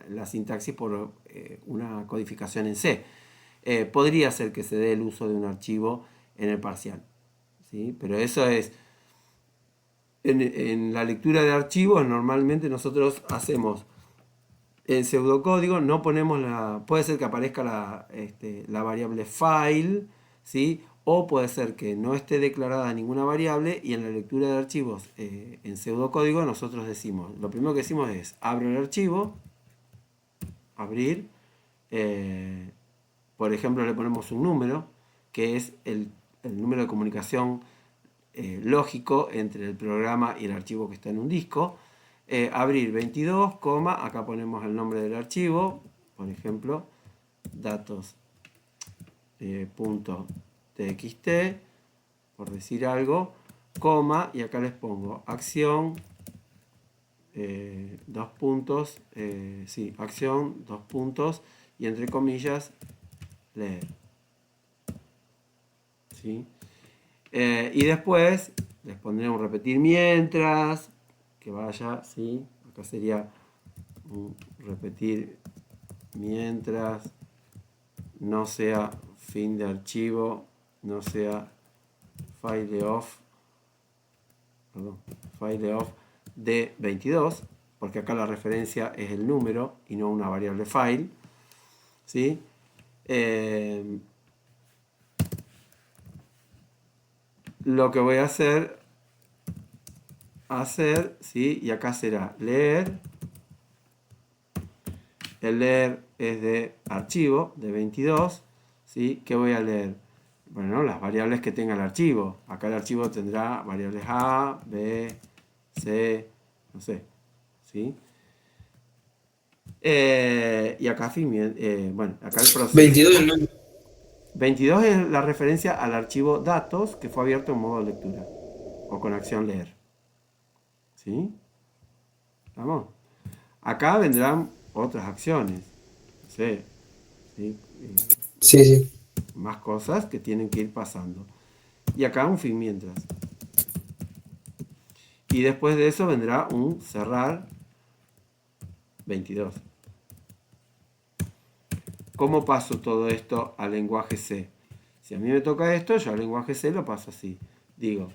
Speaker 1: la sintaxis por una codificación en C. Podría ser que se dé el uso de un archivo en el parcial, ¿sí? Pero eso es... En la lectura de archivos normalmente nosotros hacemos el pseudocódigo, no ponemos la... Puede ser que aparezca la variable file, ¿sí? O puede ser que no esté declarada ninguna variable y en la lectura de archivos en pseudocódigo nosotros decimos, lo primero que decimos es, abro el archivo, abrir, por ejemplo le ponemos un número, que es el número de comunicación lógico entre el programa y el archivo que está en un disco. Abrir 22, acá ponemos el nombre del archivo, por ejemplo, datos .txt, por decir algo, coma, y acá les pongo acción, dos puntos, sí, acción, dos puntos, y entre comillas, leer. ¿Sí? Y después les pondré un repetir mientras, que vaya, ¿sí? Acá sería un repetir mientras no sea fin de archivo, no sea fileof, perdón, fileof de 22, porque acá la referencia es el número y no una variable file, ¿sí? Lo que voy a hacer, ¿sí? Y acá será leer. El leer es de archivo, de 22, ¿sí? ¿Qué voy a leer? Bueno, las variables que tenga el archivo. Acá el archivo tendrá variables A, B, C, no sé, ¿sí? Y acá, bueno, acá el
Speaker 2: 22
Speaker 1: proceso.
Speaker 2: no,
Speaker 1: 22 es la referencia al archivo datos que fue abierto en modo lectura o con acción leer. ¿Sí? ¿Vamos? Acá vendrán otras acciones. No sé, ¿sí?
Speaker 2: Sí, sí.
Speaker 1: Más cosas que tienen que ir pasando. Y acá un fin mientras. Y después de eso vendrá un cerrar 22. ¿Cómo paso todo esto al lenguaje C? Si a mí me toca esto, yo al lenguaje C lo paso así. Digo,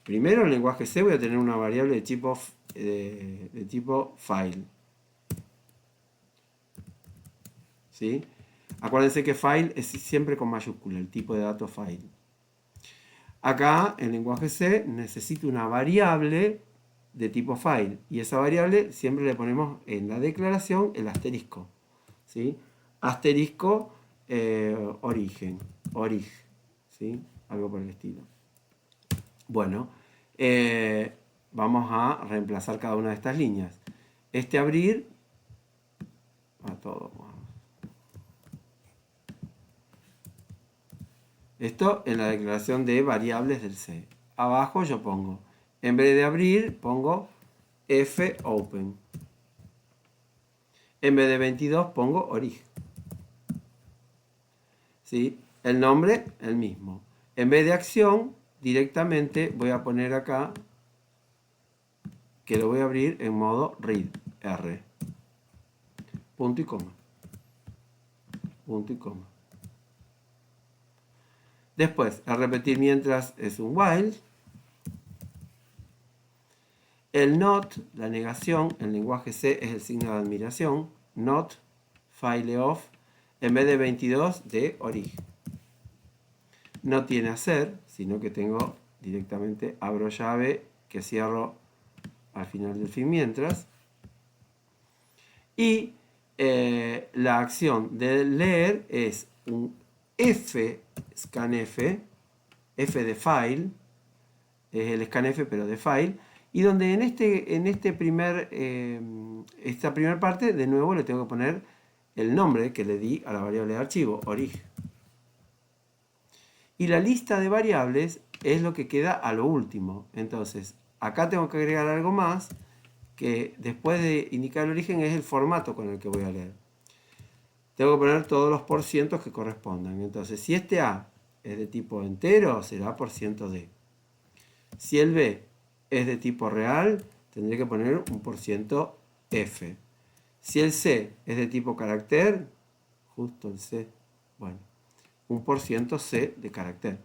Speaker 1: primero en el lenguaje C voy a tener una variable de tipo file. ¿Sí? Acuérdense que file es siempre con mayúscula, el tipo de datos file. Acá en lenguaje C necesito una variable de tipo file y esa variable siempre le ponemos en la declaración el asterisco. ¿Sí? Asterisco origen, orig, ¿sí? Algo por el estilo. Bueno, vamos a reemplazar cada una de estas líneas. Este abrir, a todo. Esto en la declaración de variables del C. Abajo yo pongo, en vez de abrir, pongo fopen. En vez de 22 pongo orig. ¿Sí? El nombre, el mismo. En vez de acción, directamente voy a poner acá que lo voy a abrir en modo read, R. Punto y coma. Punto y coma. Después, al repetir mientras es un while. El not, la negación, en lenguaje C es el signo de admiración. Not, file off, en vez de 22 de orig. No tiene hacer, sino que tengo directamente abro llave que cierro al final del fin mientras. Y la acción de leer es un scanf, F de file, es el scanf pero de file, y donde en esta primera parte de nuevo le tengo que poner el nombre que le di a la variable de archivo, orig. Y la lista de variables es lo que queda a lo último. Entonces, acá tengo que agregar algo más que después de indicar el origen es el formato con el que voy a leer. Tengo que poner todos los porcientos que correspondan. Entonces, si este A es de tipo entero, será %D. Si el B es de tipo real, tendré que poner un %F. Si el C es de tipo carácter, justo el C, bueno, un %C de carácter.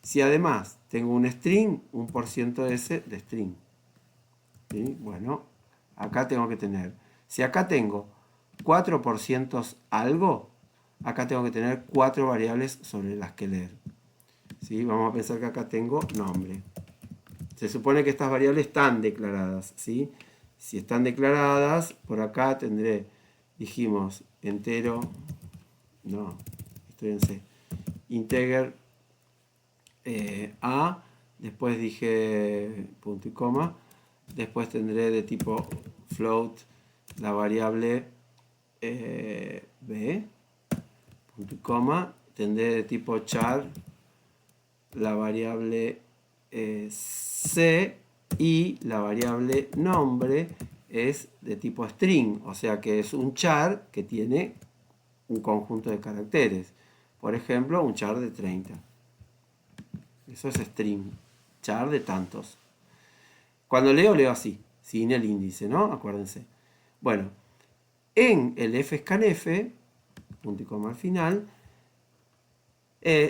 Speaker 1: Si además tengo un string, un %S de string. ¿Sí? Bueno, acá tengo que tener, si acá tengo 4% algo, acá tengo que tener 4 variables sobre las que leer. ¿Sí? Vamos a pensar que acá tengo nombre. Se supone que estas variables están declaradas. ¿Sí? Si están declaradas, por acá tendré, dijimos, entero, no, estoy en C, integer A, después dije punto y coma, después tendré de tipo float la variable B, punto y coma, tendré de tipo char la variable C y la variable nombre es de tipo string, o sea que es un char que tiene un conjunto de caracteres. Por ejemplo, un char de 30. Eso es string, char de tantos. Cuando leo así, sin el índice, ¿no? Acuérdense. Bueno, en el fscanf, punto y coma al final,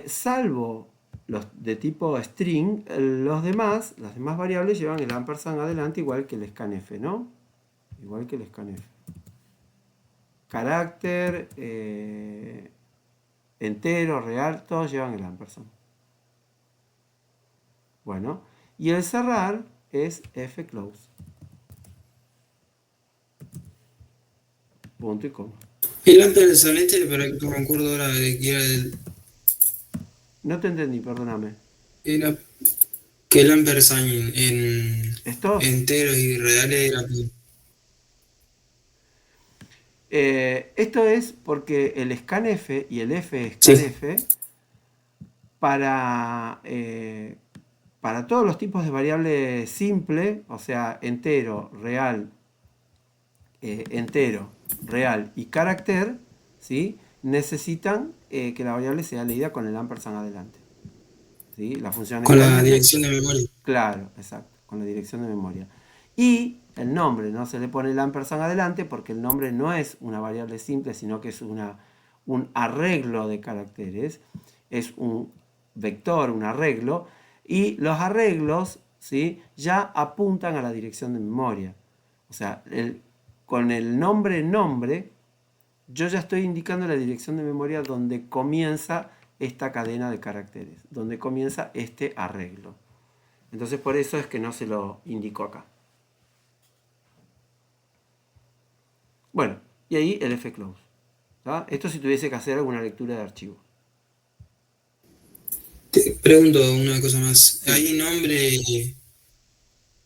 Speaker 1: salvo los de tipo string, las demás variables llevan el ampersand adelante igual que el scanf, ¿no? Igual que el scanf. Carácter, entero, real, todos llevan el ampersand. Bueno, y el cerrar es fclose. Punto y coma.
Speaker 2: El ampersand este, para que me acuerdo ahora de que
Speaker 1: No te entendí, perdóname.
Speaker 2: era que el ampersand en
Speaker 1: ¿Estos?
Speaker 2: enteros y reales era...
Speaker 1: Esto es porque el scanf y el
Speaker 2: Sí,
Speaker 1: fscanf para, para todos los tipos de variable simple, o sea, entero, real y carácter, ¿sí? Necesitan que la variable sea leída con el ampersand adelante. ¿Sí? La función
Speaker 2: Con la
Speaker 1: igualmente,
Speaker 2: dirección de memoria.
Speaker 1: claro, exacto, con la dirección de memoria. Y el nombre no se le pone el ampersand adelante porque el nombre no es una variable simple, sino que es un arreglo de caracteres, es un vector, un arreglo, y los arreglos, ¿sí? Ya apuntan a la dirección de memoria. O sea, con el nombre, yo ya estoy indicando la dirección de memoria donde comienza esta cadena de caracteres, donde comienza este arreglo. Entonces por eso es que no se lo indico acá. Bueno, y ahí el fclose. ¿Tá? Esto si tuviese que hacer alguna lectura de archivo.
Speaker 2: Te pregunto una cosa más.
Speaker 1: Sí,
Speaker 2: ¿Hay nombre,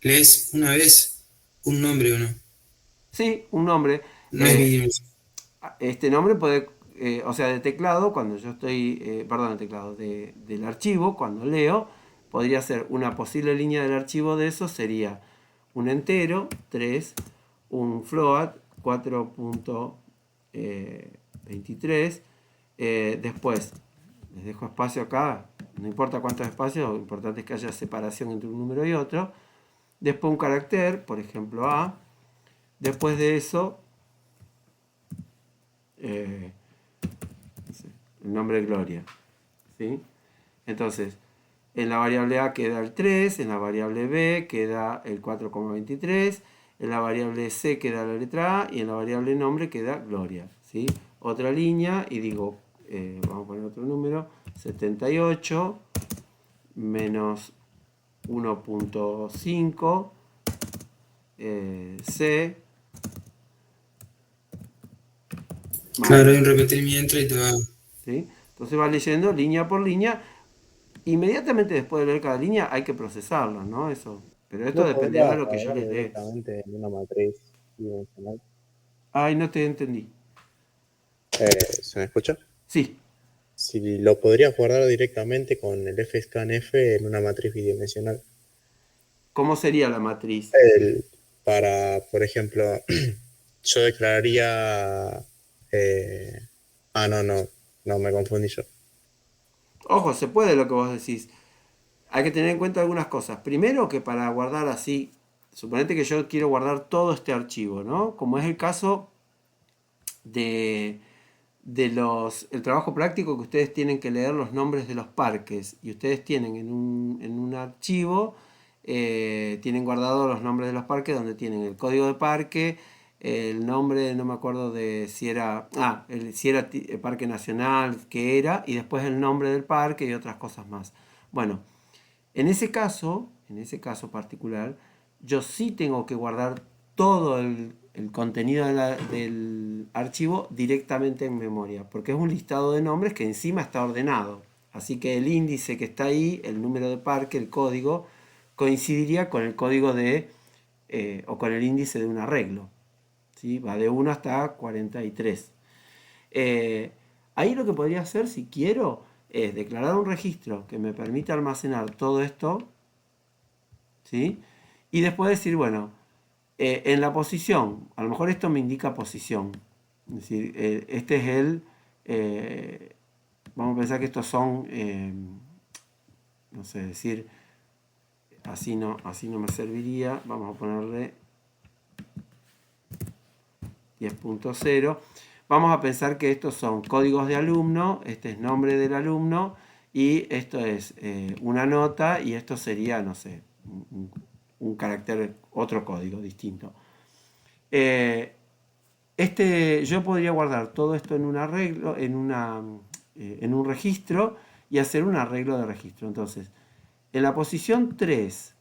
Speaker 2: lees una vez un nombre o no?
Speaker 1: sí, un nombre.
Speaker 2: No es bidimensional.
Speaker 1: Este nombre puede, o sea, de teclado, cuando yo estoy, perdón, de teclado, del archivo, cuando leo, podría ser una posible línea del archivo de eso, sería un entero, 3, un float, 4.23, después, les dejo espacio acá, no importa cuántos espacios, lo importante es que haya separación entre un número y otro, después un carácter, por ejemplo A, después de eso, eh, el nombre Gloria. ¿Sí? Entonces, en la variable A queda el 3, en la variable B queda el 4,23, en la variable C queda la letra A y en la variable nombre queda Gloria. ¿Sí? Otra línea y digo, vamos a poner otro número, 78 menos 1.5 C más
Speaker 2: Claro, hay un
Speaker 1: Gloria.
Speaker 2: repetimiento y te va.
Speaker 1: ¿Sí? Entonces va leyendo línea por línea. Inmediatamente después de leer cada línea hay que procesarlo, ¿no? Eso. Pero esto
Speaker 3: ¿No
Speaker 1: dependerá de
Speaker 3: podrías
Speaker 1: lo que yo
Speaker 3: guardarlo
Speaker 1: les dé.
Speaker 3: directamente en una matriz bidimensional?
Speaker 1: Ay, no te entendí.
Speaker 3: ¿Se me escucha?
Speaker 1: Sí.
Speaker 3: Si lo podrías guardar directamente con el fscanf en una matriz bidimensional.
Speaker 1: ¿Cómo sería la matriz?
Speaker 3: El- por ejemplo, yo declararía... eh, no, me confundí yo.
Speaker 1: Ojo, se puede lo que vos decís. Hay que tener en cuenta algunas cosas. Primero que para guardar así, suponete que yo quiero guardar todo este archivo, ¿no? Como es el caso de, el trabajo práctico que ustedes tienen que leer los nombres de los parques y ustedes tienen en un archivo, tienen guardados los nombres de los parques donde tienen el código de parque, el nombre, no me acuerdo de si era, si era el parque nacional, que era, y después el nombre del parque y otras cosas más. Bueno, en ese caso particular, yo sí tengo que guardar todo el contenido del archivo directamente en memoria, porque es un listado de nombres que encima está ordenado. Así que el índice que está ahí, el número de parque, el código, coincidiría con el código o con el índice de un arreglo. ¿Sí? Va de 1 hasta 43. Eh, Ahí lo que podría hacer, si quiero, es declarar un registro que me permita almacenar todo esto, ¿sí? Y después decir, bueno, en la posición, a lo mejor esto me indica posición. Es decir, este es eh, vamos a pensar que estos son, no sé, decir, así no me serviría. Vamos a ponerle 10.0. Vamos a pensar que estos son códigos de alumno, este es nombre del alumno y esto es una nota y esto sería, no sé, un carácter, otro código distinto. Yo podría guardar todo esto en un arreglo, en un registro y hacer un arreglo de registro. Entonces, en la posición 3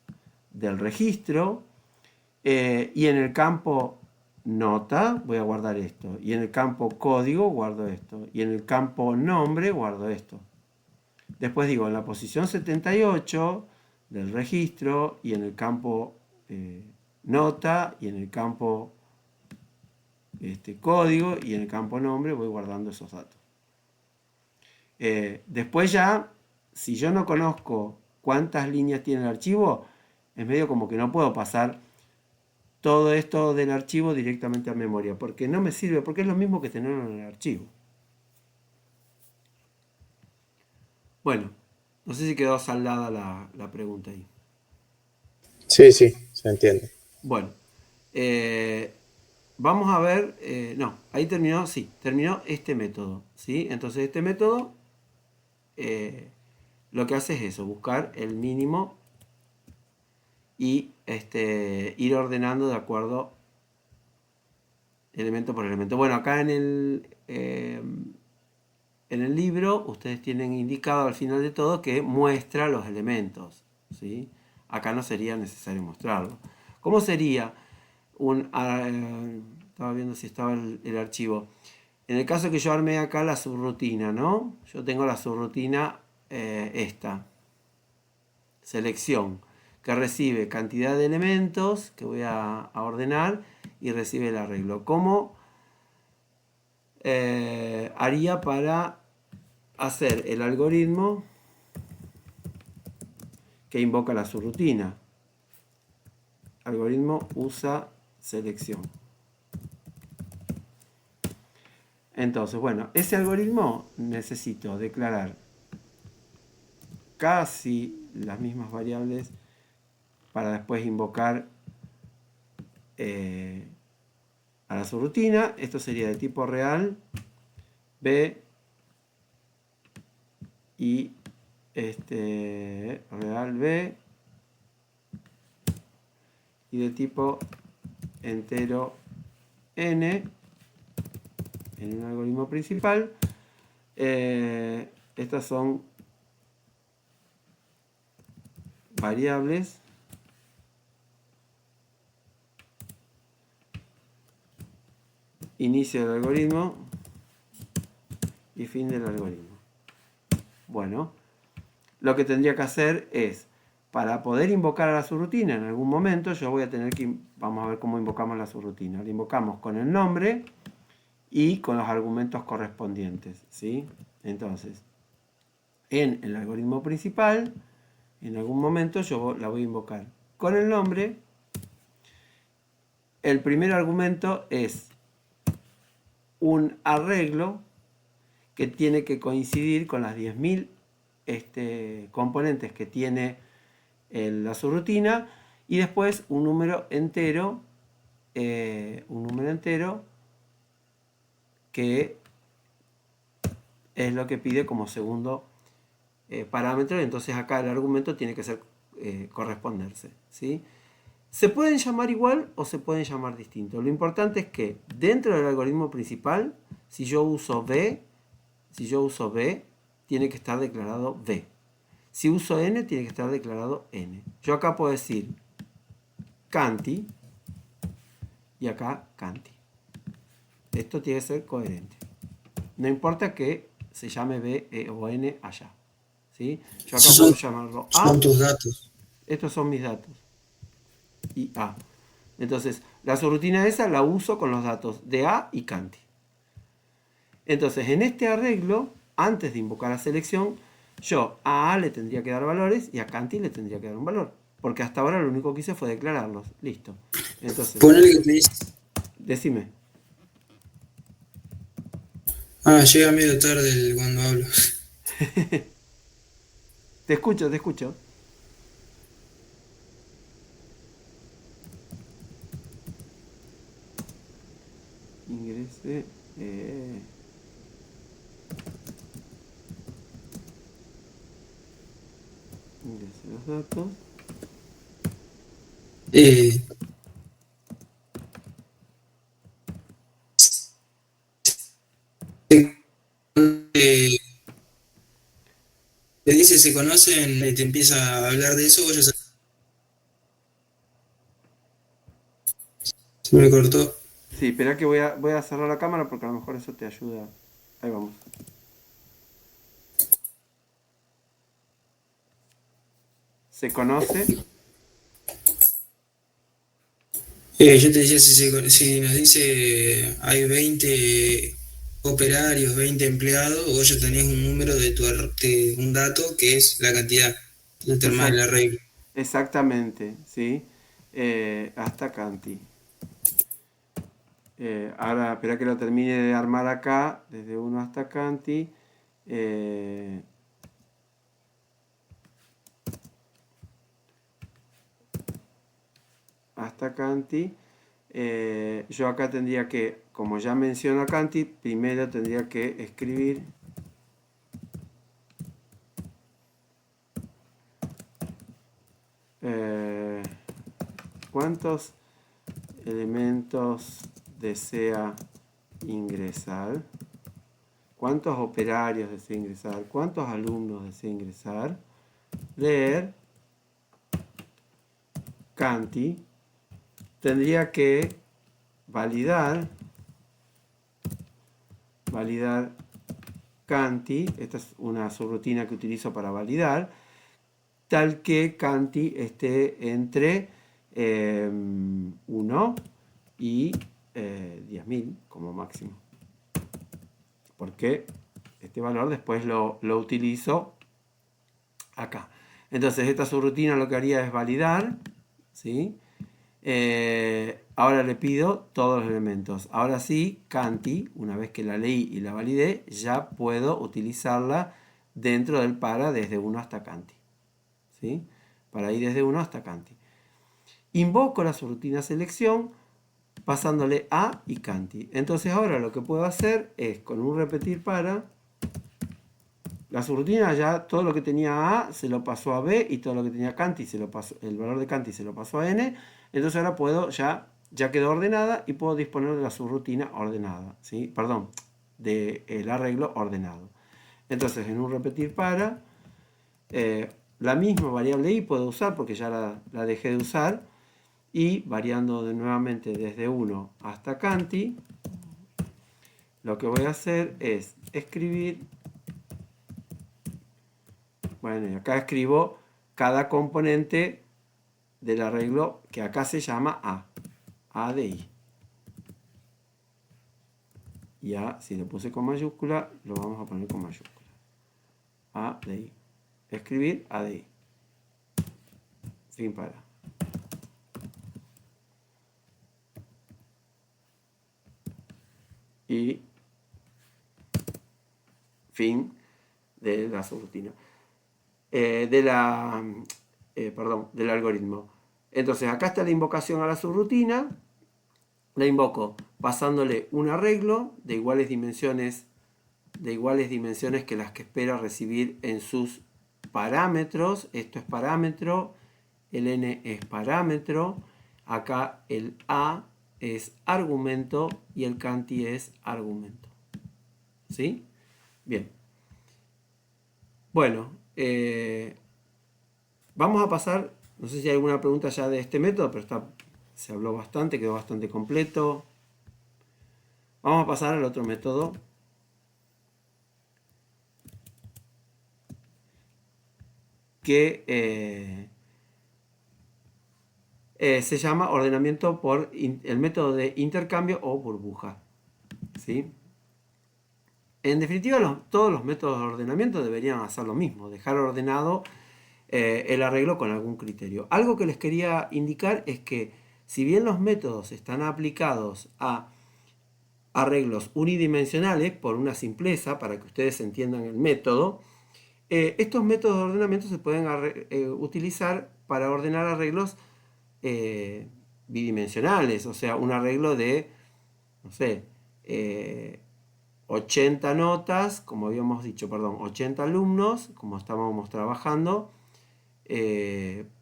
Speaker 1: del registro y en el campo nota voy a guardar esto. Y en el campo código guardo esto. Y en el campo nombre guardo esto. Después digo, en la posición 78 del registro y en el campo nota y en el campo código y en el campo nombre voy guardando esos datos. Después ya, si yo no conozco cuántas líneas tiene el archivo, es medio como que no puedo pasar todo esto del archivo directamente a memoria, porque no me sirve, porque es lo mismo que tenerlo en el archivo. Bueno, no sé si quedó saldada la pregunta ahí.
Speaker 3: Sí, sí, se entiende.
Speaker 1: Bueno, vamos a ver, no, ahí terminó, sí, terminó este método, ¿sí? Entonces este método lo que hace es eso, buscar el mínimo y ir ordenando de acuerdo elemento por elemento. Bueno, acá en el libro ustedes tienen indicado al final de todo que muestra los elementos, ¿sí? Acá no sería necesario mostrarlo. ¿Cómo sería estaba viendo si estaba el archivo. En el caso que yo armé acá la subrutina, ¿no? Yo tengo la subrutina esta, selección, que recibe cantidad de elementos que voy a ordenar y recibe el arreglo. ¿Cómo haría para hacer el algoritmo que invoca la subrutina? Algoritmo usa selección. Entonces, bueno, ese algoritmo necesito declarar casi las mismas variables para después invocar a la subrutina. Esto sería de tipo real, b y real b, y de tipo entero n en un algoritmo principal. Estas son variables inicio del algoritmo y fin del algoritmo. Bueno, lo que tendría que hacer es, para poder invocar a la subrutina en algún momento, yo voy a tener que, vamos a ver cómo invocamos la subrutina. La invocamos con el nombre y con los argumentos correspondientes, ¿sí? Entonces, en el algoritmo principal, en algún momento yo la voy a invocar con el nombre. El primer argumento es un arreglo que tiene que coincidir con las 10.000 componentes que tiene la subrutina, y después un número entero que es lo que pide como segundo parámetro. Entonces acá el argumento tiene que ser corresponderse, ¿sí? Se pueden llamar igual o se pueden llamar distinto. Lo importante es que dentro del algoritmo principal, si yo uso b, tiene que estar declarado b. Si uso n, tiene que estar declarado n. Yo acá puedo decir canti y acá canti. Esto tiene que ser coherente. No importa que se llame b, e o n allá, ¿sí? Yo acá puedo llamarlo a.
Speaker 2: Son tus datos.
Speaker 1: Estos son mis datos. Y a. Entonces, la subrutina esa la uso con los datos de a y canti. Entonces, en este arreglo, antes de invocar la selección, yo a le tendría que dar valores y a canti le tendría que dar un valor. Porque hasta ahora lo único que hice fue declararlos. Listo. Entonces,
Speaker 2: Ponele que te dice.
Speaker 1: decime.
Speaker 2: Llega medio tarde cuando hablo.
Speaker 1: Te escucho, te escucho. Ingrese. Ingrese los datos.
Speaker 2: Te dice se conocen y te empieza a hablar de eso, vos ya sabes. Se me cortó.
Speaker 1: Sí, espera que voy a cerrar la cámara porque a lo mejor eso te ayuda. Ahí vamos. ¿Se conoce?
Speaker 2: Yo te decía, si nos dice hay 20 operarios, 20 empleados, vos ya tenés un número de un dato que es la cantidad de termas del
Speaker 1: Exact-
Speaker 2: arreglo.
Speaker 1: exactamente, ¿sí? Hasta Canti. Ahora, espera que lo termine de armar acá, desde 1 hasta Canti. Eh, hasta Canti. Yo acá tendría que, como ya menciono a Canti, primero tendría que escribir eh, cuántos elementos desea ingresar, cuántos operarios desea ingresar, cuántos alumnos desea ingresar, leer Canti, tendría que validar Canti, esta es una subrutina que utilizo para validar, tal que Canti esté entre 1 y 10.000 como máximo. Porque este valor después lo utilizo acá. Entonces esta subrutina lo que haría es validar, ¿sí? Ahora le pido todos los elementos. Ahora sí, Canti, una vez que la leí y la validé, ya puedo utilizarla dentro del para desde 1 hasta Canti. ¿Sí? Para ir desde 1 hasta Canti. Invoco la subrutina selección pasándole a y Canti. Entonces ahora lo que puedo hacer es con un repetir para, la subrutina ya todo lo que tenía A se lo pasó a B y todo lo que tenía Canti se lo pasó, el valor de Canti se lo pasó a N. Entonces ahora puedo ya quedó ordenada y puedo disponer de la subrutina ordenada, ¿sí? Perdón, del arreglo ordenado. Entonces en un repetir para, la misma variable i puedo usar porque ya la dejé de usar, y variando nuevamente desde 1 hasta Canti, lo que voy a hacer es escribir, bueno, y acá escribo cada componente del arreglo que acá se llama A de I. Y A, si lo puse con mayúscula, lo vamos a poner con mayúscula. A de I. Escribir A de I. Fin para. Y fin de la subrutina. Del algoritmo. Entonces acá está la invocación a la subrutina. La invoco pasándole un arreglo de iguales dimensiones que las que espera recibir en sus parámetros. Esto es parámetro, el n es parámetro, acá el a es argumento y el Canti es argumento. ¿Sí? Bien. Bueno, vamos a pasar, no sé si hay alguna pregunta ya de este método, pero se habló bastante, quedó bastante completo. Vamos a pasar al otro método, que se llama ordenamiento por el método de intercambio o burbuja. ¿Sí? En definitiva, todos los métodos de ordenamiento deberían hacer lo mismo, dejar ordenado el arreglo con algún criterio. Algo que les quería indicar es que si bien los métodos están aplicados a arreglos unidimensionales, por una simpleza, para que ustedes entiendan el método, estos métodos de ordenamiento se pueden utilizar para ordenar arreglos bidimensionales, o sea, un arreglo de, no sé, 80 notas, como habíamos dicho, perdón, 80 alumnos, como estábamos trabajando,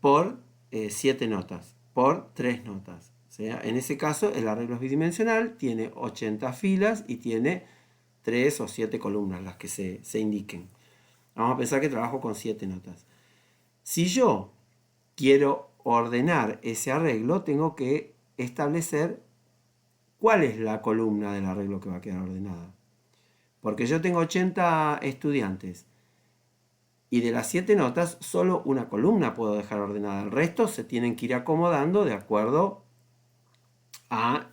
Speaker 1: por 7 notas, por 3 notas. O sea, en ese caso el arreglo es bidimensional, tiene 80 filas y tiene 3 o 7 columnas, las que se indiquen. Vamos a pensar que trabajo con 7 notas. Si yo quiero ordenar ese arreglo, tengo que establecer cuál es la columna del arreglo que va a quedar ordenada. Porque yo tengo 80 estudiantes y de las 7 notas solo una columna puedo dejar ordenada. El resto se tienen que ir acomodando de acuerdo a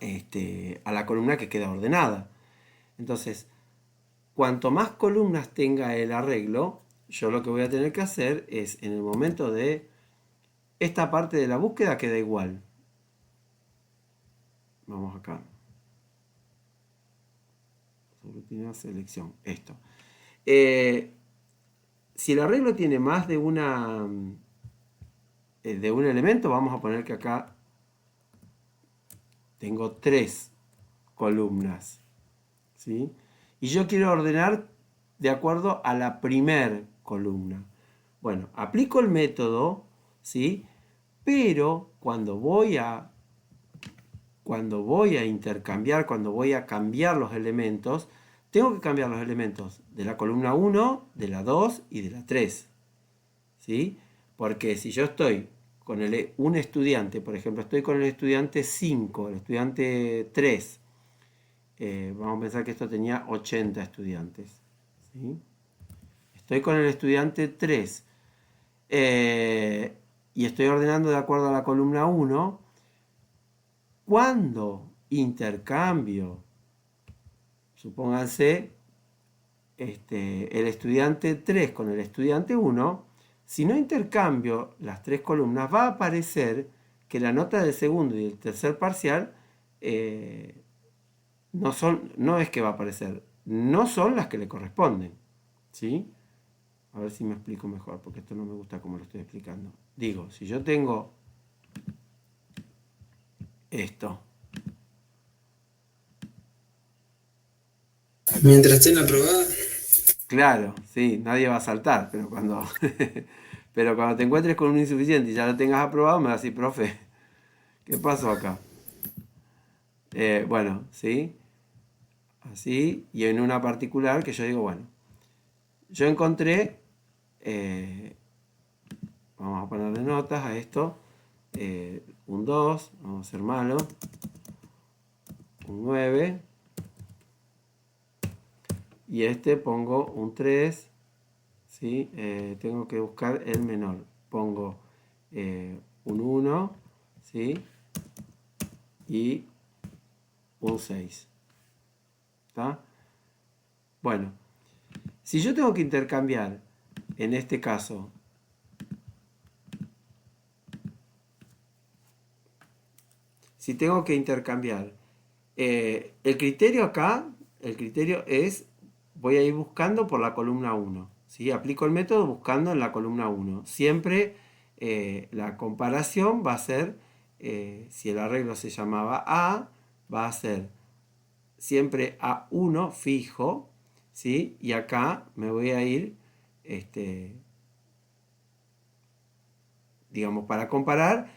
Speaker 1: la columna que queda ordenada. Entonces, cuanto más columnas tenga el arreglo, yo lo que voy a tener que hacer es, en el momento de esta parte de la búsqueda, queda igual. Vamos acá. Subrutina, selección. Esto. Si el arreglo tiene más de un elemento, vamos a poner que acá tengo 3 columnas, ¿sí? Y yo quiero ordenar de acuerdo a la primer columna. Bueno, aplico el método, ¿sí? Pero cuando voy a intercambiar, cuando voy a cambiar los elementos, tengo que cambiar los elementos de la columna 1, de la 2 y de la 3, ¿sí? Porque si yo estoy con un estudiante, por ejemplo, estoy con el estudiante 5, el estudiante 3, vamos a pensar que esto tenía 80 estudiantes, ¿sí? Estoy con el estudiante 3 y estoy ordenando de acuerdo a la columna 1. Cuando intercambio, supónganse, el estudiante 3 con el estudiante 1, si no intercambio las 3 columnas, va a aparecer que la nota del segundo y del tercer parcial no es que va a aparecer, no son las que le corresponden, ¿sí? A ver si me explico mejor, porque esto no me gusta como lo estoy explicando. Digo, si yo tengo esto,
Speaker 2: Mientras esté en la aprobada,
Speaker 1: claro, sí, nadie va a saltar, pero pero cuando te encuentres con un insuficiente y ya lo tengas aprobado, me vas a decir, profe, ¿qué pasó acá? Bueno, ¿sí? Así, y en una particular que yo digo, bueno, yo encontré, vamos a ponerle notas a esto, un 2, vamos a ser malo, un 9, y pongo un 3, ¿sí? Tengo que buscar el menor, pongo un 1, ¿sí? Y un 6. ¿Está? Bueno, si yo tengo que intercambiar, en este caso, si tengo que intercambiar, el criterio acá, el criterio es, voy a ir buscando por la columna 1, ¿sí? Aplico el método buscando en la columna 1. Siempre la comparación va a ser, si el arreglo se llamaba A, va a ser siempre A1 fijo, ¿sí? Y acá me voy a ir, digamos, para comparar,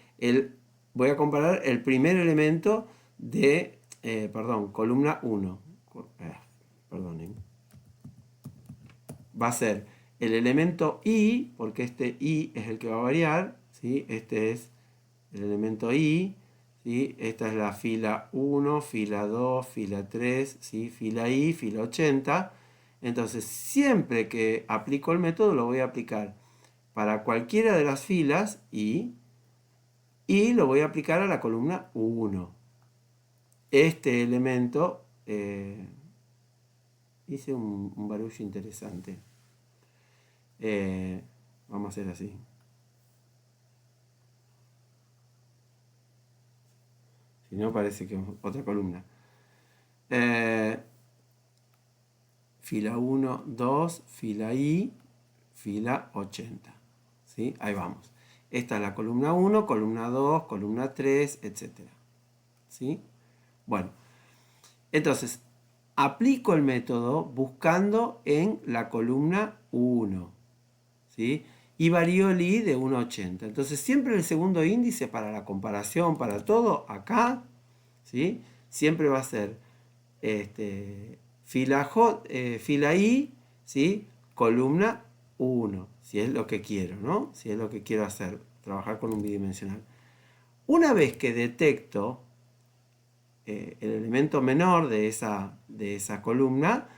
Speaker 1: voy a comparar el primer elemento de, columna 1. Perdonen. Va a ser el elemento I, porque este I es el que va a variar, ¿sí? Este es el elemento I, ¿sí? Esta es la fila 1, fila 2, fila 3, ¿sí? Fila I, fila 80. Entonces, siempre que aplico el método, lo voy a aplicar para cualquiera de las filas y lo voy a aplicar a la columna 1. Este elemento, hice un barullo interesante. Vamos a hacer así. Si no, parece que es otra columna. Fila 1, 2, fila I, fila 80. ¿Sí? Ahí vamos. Esta es la columna 1, columna 2, columna 3, etc. ¿Sí? Bueno, entonces, aplico el método buscando en la columna 1. ¿Sí? Y varío el I de 1 a 80. Entonces, siempre el segundo índice para la comparación, para todo, acá, ¿sí? Siempre va a ser fila I, ¿sí? Columna 1, si es lo que quiero, ¿no? Si es lo que quiero hacer, trabajar con un bidimensional. Una vez que detecto el elemento menor de esa columna,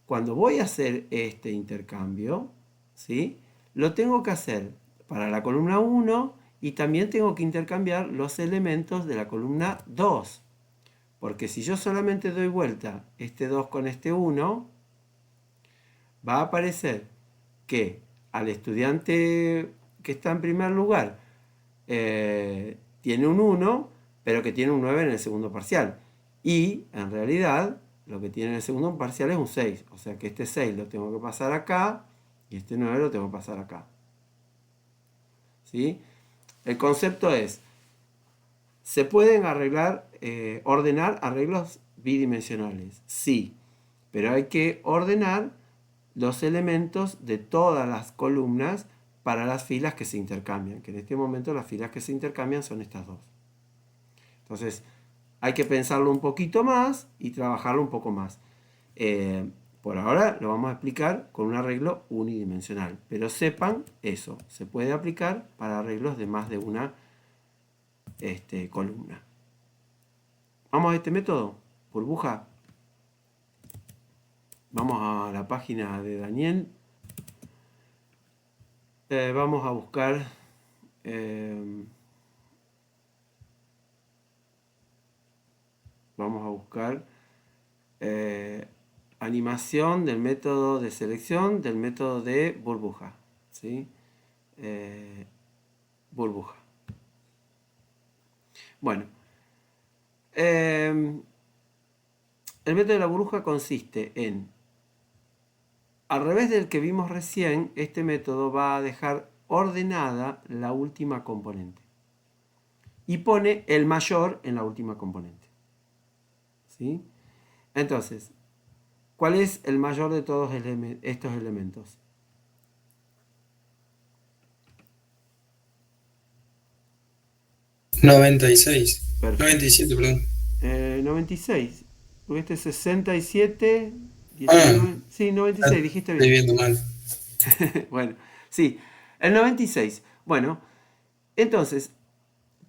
Speaker 1: cuando voy a hacer este intercambio, ¿sí? Lo tengo que hacer para la columna 1 y también tengo que intercambiar los elementos de la columna 2. Porque si yo solamente doy vuelta este 2 con este 1, va a aparecer que al estudiante que está en primer lugar tiene un 1, pero que tiene un 9 en el segundo parcial. Y en realidad lo que tiene en el segundo parcial es un 6. O sea que este 6 lo tengo que pasar acá y este 9 lo tengo que pasar acá. ¿Sí? El concepto es, ¿se pueden ordenar arreglos bidimensionales? Sí, pero hay que ordenar los elementos de todas las columnas para las filas que se intercambian, que en este momento las filas que se intercambian son estas dos. Entonces, hay que pensarlo un poquito más y trabajarlo un poco más. Por ahora lo vamos a explicar con un arreglo unidimensional, pero sepan eso, se puede aplicar para arreglos de más de una columna. Vamos a este método, burbuja. Vamos a la página de Daniel. Vamos a buscar animación del método de selección del método de burbuja. ¿Sí? Burbuja. Bueno, el método de la burbuja consiste en, al revés del que vimos recién, este método va a dejar ordenada la última componente y pone el mayor en la última componente. ¿Sí? Entonces, ¿cuál es el mayor de todos estos elementos? Perfecto.
Speaker 2: 97, perdón.
Speaker 1: 96. Porque este es 67,
Speaker 2: Ah,
Speaker 1: 19. Sí, 96, dijiste
Speaker 2: estoy
Speaker 1: bien.
Speaker 2: viendo mal.
Speaker 1: Bueno, sí, el 96. Bueno, entonces,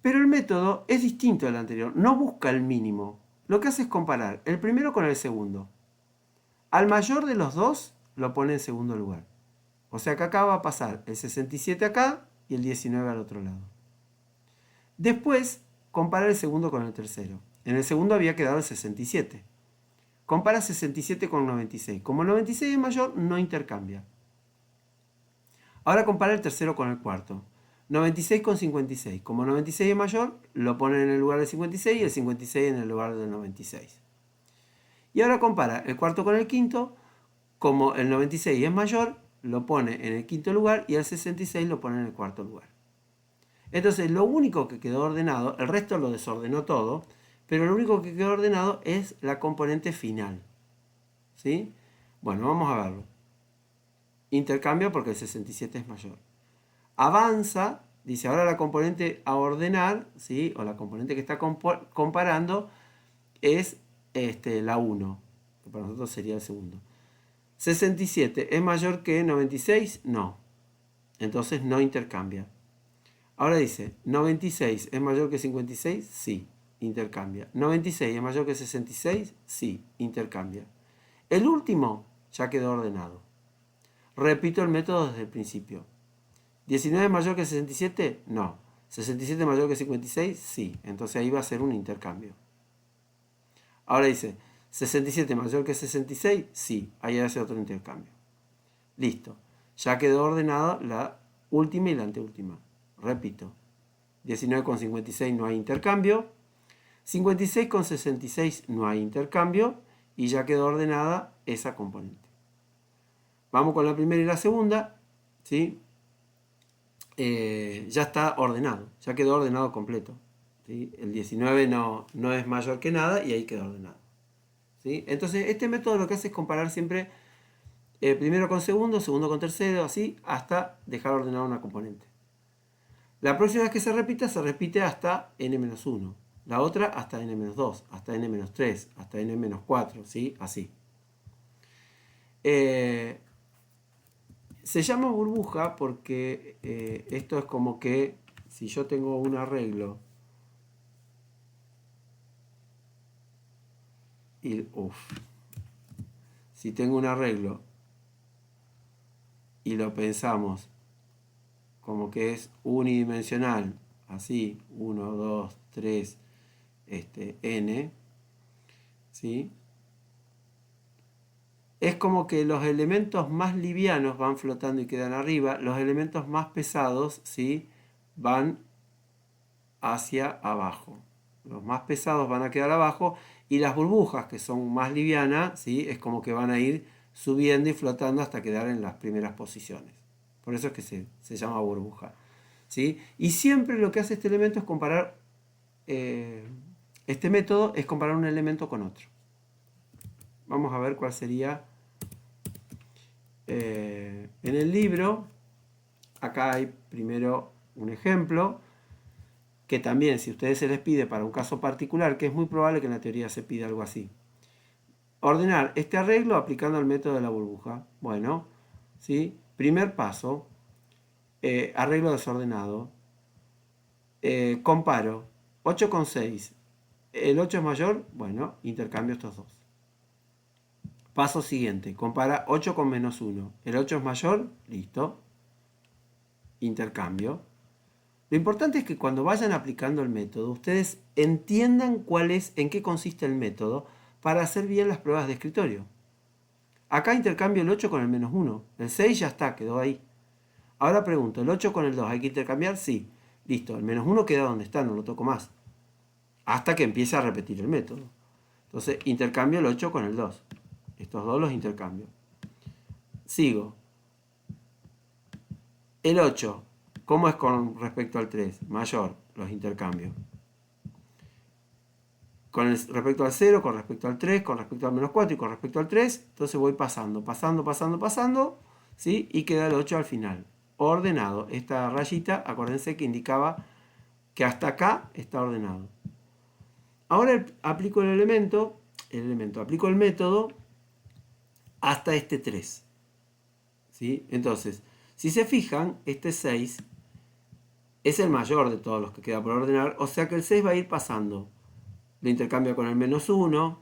Speaker 1: pero el método es distinto al anterior. No busca el mínimo. Lo que hace es comparar el primero con el segundo. Al mayor de los dos lo pone en segundo lugar. O sea que acá va a pasar el 67 acá y el 19 al otro lado. Después, compara el segundo con el tercero. En el segundo había quedado el 67. Compara 67 con 96. Como el 96 es mayor, no intercambia. Ahora compara el tercero con el cuarto. 96 con 56. Como 96 es mayor, lo pone en el lugar del 56 y el 56 en el lugar del 96. Y ahora compara el cuarto con el quinto. Como el 96 es mayor, lo pone en el quinto lugar y el 66 lo pone en el cuarto lugar. Entonces, lo único que quedó ordenado, el resto lo desordenó todo, pero lo único que quedó ordenado es la componente final. ¿Sí? Bueno, vamos a verlo. Intercambio porque el 67 es mayor. Avanza, dice ahora la componente a ordenar, ¿sí? O la componente que está comparando es la 1, que para nosotros sería el segundo. 67 es mayor que 96, no. Entonces no intercambia. Ahora dice, 96 es mayor que 56, sí, intercambia. 96 es mayor que 66, sí, intercambia. El último ya quedó ordenado. Repito el método desde el principio. 19 es mayor que 67, no. 67 es mayor que 56, sí. Entonces ahí va a ser un intercambio. Ahora dice, 67 mayor que 66, sí. Ahí hace otro intercambio. Listo. Ya quedó ordenada la última y la anteúltima. Repito. 19 con 56 no hay intercambio. 56 con 66 no hay intercambio. Y ya quedó ordenada esa componente. Vamos con la primera y la segunda. ¿Sí? Ya está ordenado. Ya quedó ordenado completo. ¿Sí? El 19 no es mayor que nada y ahí quedó ordenado. ¿Sí? Entonces, este método lo que hace es comparar siempre primero con segundo, segundo con tercero, así, hasta dejar ordenada una componente. La próxima vez que se repite hasta n-1. La otra hasta n-2, hasta n-3, hasta n-4, ¿sí? Así. Se llama burbuja porque esto es como que si yo tengo un arreglo si tengo un arreglo y lo pensamos como que es unidimensional, así, 1, 2, 3, n, ¿sí? es como que los elementos más livianos van flotando y quedan arriba, los elementos más pesados, ¿sí?, van hacia abajo. Los más pesados van a quedar abajo y las burbujas, que son más livianas, ¿sí?, es como que van a ir subiendo y flotando hasta quedar en las primeras posiciones. Por eso es que se llama burbuja, ¿sí? Y siempre lo que hace este elemento es comparar, este método es comparar un elemento con otro. Vamos a ver cuál sería. En el libro, acá hay primero un ejemplo, que también si a ustedes se les pide para un caso particular, que es muy probable que en la teoría se pida algo así. Ordenar este arreglo aplicando el método de la burbuja. Bueno, ¿sí? Primer paso, arreglo desordenado. Comparo 8 con 6. ¿El 8 es mayor? Bueno, intercambio estos dos. Paso siguiente, compara 8 con menos 1. ¿El 8 es mayor? Listo. Intercambio. Lo importante es que cuando vayan aplicando el método, ustedes entiendan en qué consiste el método para hacer bien las pruebas de escritorio. Acá intercambio el 8 con el menos 1. El 6 ya está, quedó ahí. Ahora pregunto, ¿el 8 con el 2 hay que intercambiar? Sí. Listo, el menos 1 queda donde está, no lo toco más. Hasta que empiece a repetir el método. Entonces, intercambio el 8 con el 2. Estos dos los intercambio. Sigo. El 8, ¿cómo es con respecto al 3? Mayor, los intercambio. Respecto al 0, con respecto al 3, con respecto al menos 4 y con respecto al 3. Entonces voy pasando, ¿sí? Y queda el 8 al final. Ordenado. Esta rayita, acuérdense que indicaba que hasta acá está ordenado. Ahora aplico aplico el método hasta este 3. ¿Sí? Entonces, si se fijan, este 6 es el mayor de todos los que queda por ordenar, o sea que el 6 va a ir pasando. Lo intercambia con el menos 1,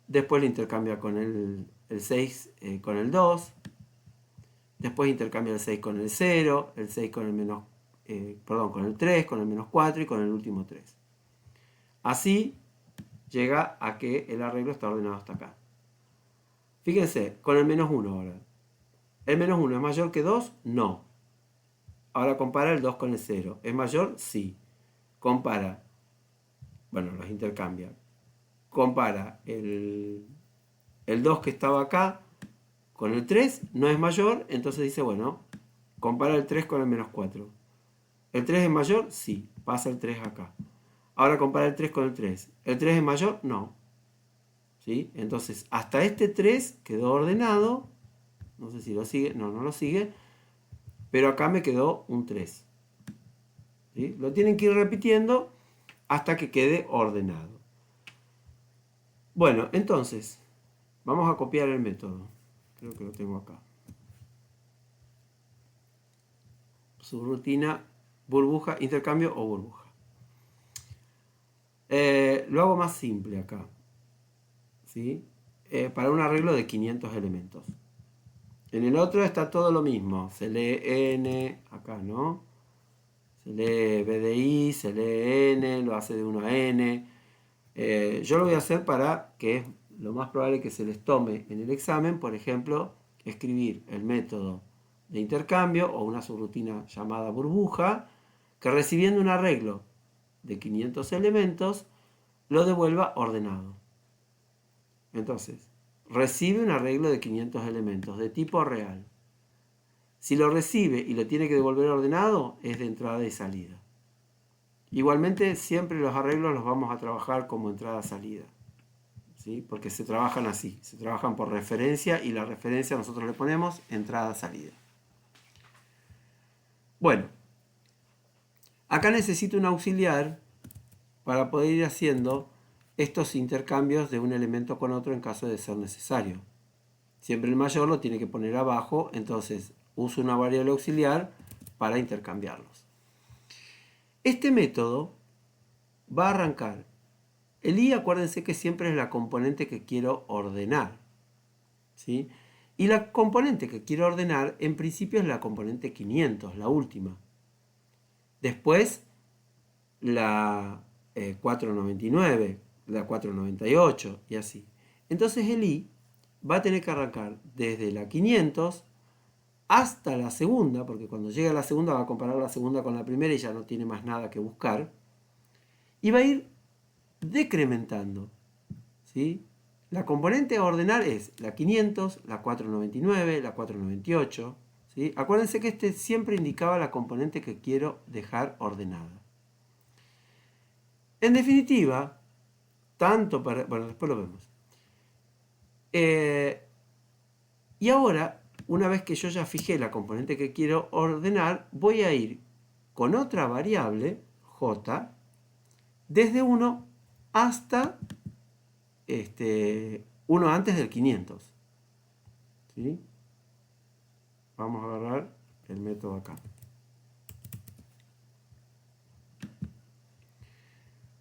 Speaker 1: después lo intercambia con el 6 con el 2, después intercambia el 6 con el 0, el 6 con el con el 3, con el menos 4 y con el último 3. Así llega a que el arreglo está ordenado hasta acá. Fíjense, con el menos 1 ahora. ¿El menos 1 es mayor que 2? No. Ahora compara el 2 con el 0. ¿Es mayor? Sí. Compara. Bueno, los intercambia. Compara el 2 que estaba acá con el 3. No es mayor. Entonces dice, bueno, compara el 3 con el menos 4. ¿El 3 es mayor? Sí. Pasa el 3 acá. Ahora compara el 3 con el 3. ¿El 3 es mayor? No. ¿Sí? Entonces, hasta este 3 quedó ordenado. No sé si lo sigue. No, no lo sigue. Pero acá me quedó un 3. ¿Sí? Lo tienen que ir repitiendo hasta que quede ordenado. Bueno, entonces, vamos a copiar el método. Creo que lo tengo acá. Subrutina, burbuja, intercambio o burbuja. Lo hago más simple acá. ¿Sí? Para un arreglo de 500 elementos. En el otro está todo lo mismo. Se lee n, acá no. Se lee BDI, se lee n, lo hace de 1 a n. Yo lo voy a hacer para que es lo más probable que se les tome en el examen, por ejemplo, escribir el método de intercambio o una subrutina llamada burbuja, que recibiendo un arreglo de 500 elementos, lo devuelva ordenado. Entonces, recibe un arreglo de 500 elementos de tipo real. Si lo recibe y lo tiene que devolver ordenado, es de entrada y salida. Igualmente, siempre los arreglos los vamos a trabajar como entrada-salida. ¿Sí? Porque se trabajan así, se trabajan por referencia y la referencia nosotros le ponemos entrada-salida. Bueno, acá necesito un auxiliar para poder ir haciendo estos intercambios de un elemento con otro en caso de ser necesario. Siempre el mayor lo tiene que poner abajo, entonces uso una variable auxiliar para intercambiarlos. Este método va a arrancar. El i, acuérdense que siempre es la componente que quiero ordenar. ¿Sí? Y la componente que quiero ordenar en principio es la componente 500, la última. Después la 499, la 498 y así. Entonces el i va a tener que arrancar desde la 500 hasta la segunda, porque cuando llegue a la segunda va a comparar la segunda con la primera y ya no tiene más nada que buscar, y va a ir decrementando, ¿sí? La componente a ordenar es la 500, la 499, la 498, ¿sí? Acuérdense que este siempre indicaba la componente que quiero dejar ordenada. En definitiva, tanto para... Bueno, después lo vemos. Y ahora, una vez que yo ya fijé la componente que quiero ordenar, voy a ir con otra variable, j, desde 1 hasta 1 antes del 500. ¿Sí? Vamos a agarrar el método acá.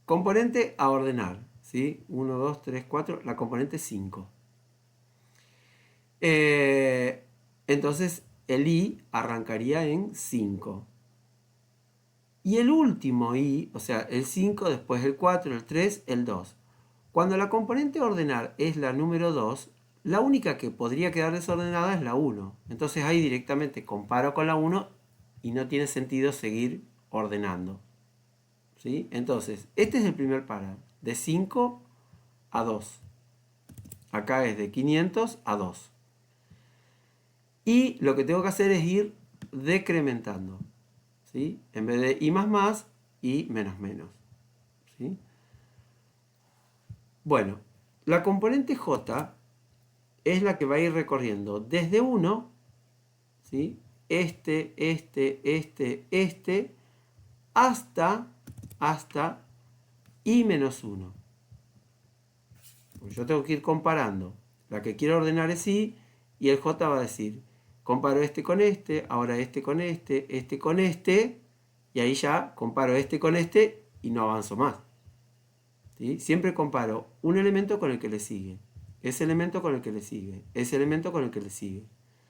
Speaker 1: Componente a ordenar. ¿Sí? 1, 2, 3, 4. La componente 5. Entonces el i arrancaría en 5. Y el último i, o sea, el 5, después el 4, el 3, el 2. Cuando la componente a ordenar es la número 2, la única que podría quedar desordenada es la 1. Entonces ahí directamente comparo con la 1 y no tiene sentido seguir ordenando. ¿Sí? Entonces, este es el primer parámetro, de 5 a 2. Acá es de 500 a 2. Y lo que tengo que hacer es ir decrementando. ¿Sí? En vez de i más, i menos menos. ¿Sí? Bueno, la componente j es la que va a ir recorriendo desde 1, ¿sí? hasta i menos 1. Pues yo tengo que ir comparando. La que quiero ordenar es i y el j va a decir, comparo este con este, ahora este con este con este, y ahí ya comparo este con este y no avanzo más. ¿Sí? Siempre comparo un elemento con el que le sigue, ese elemento con el que le sigue, ese elemento con el que le sigue.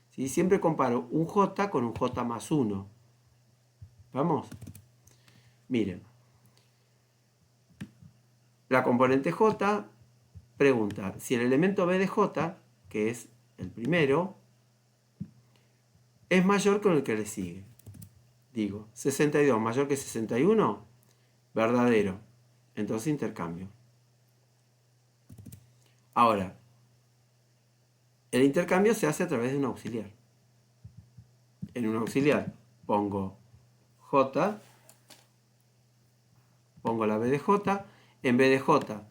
Speaker 1: ¿Sí? Siempre comparo un j con un j más 1. ¿Vamos? Miren. La componente j pregunta si el elemento b de j, que es el primero, es mayor que el que le sigue. Digo, 62 mayor que 61, verdadero. Entonces intercambio. Ahora, el intercambio se hace a través de un auxiliar. En un auxiliar pongo j, pongo la b de j, en b de j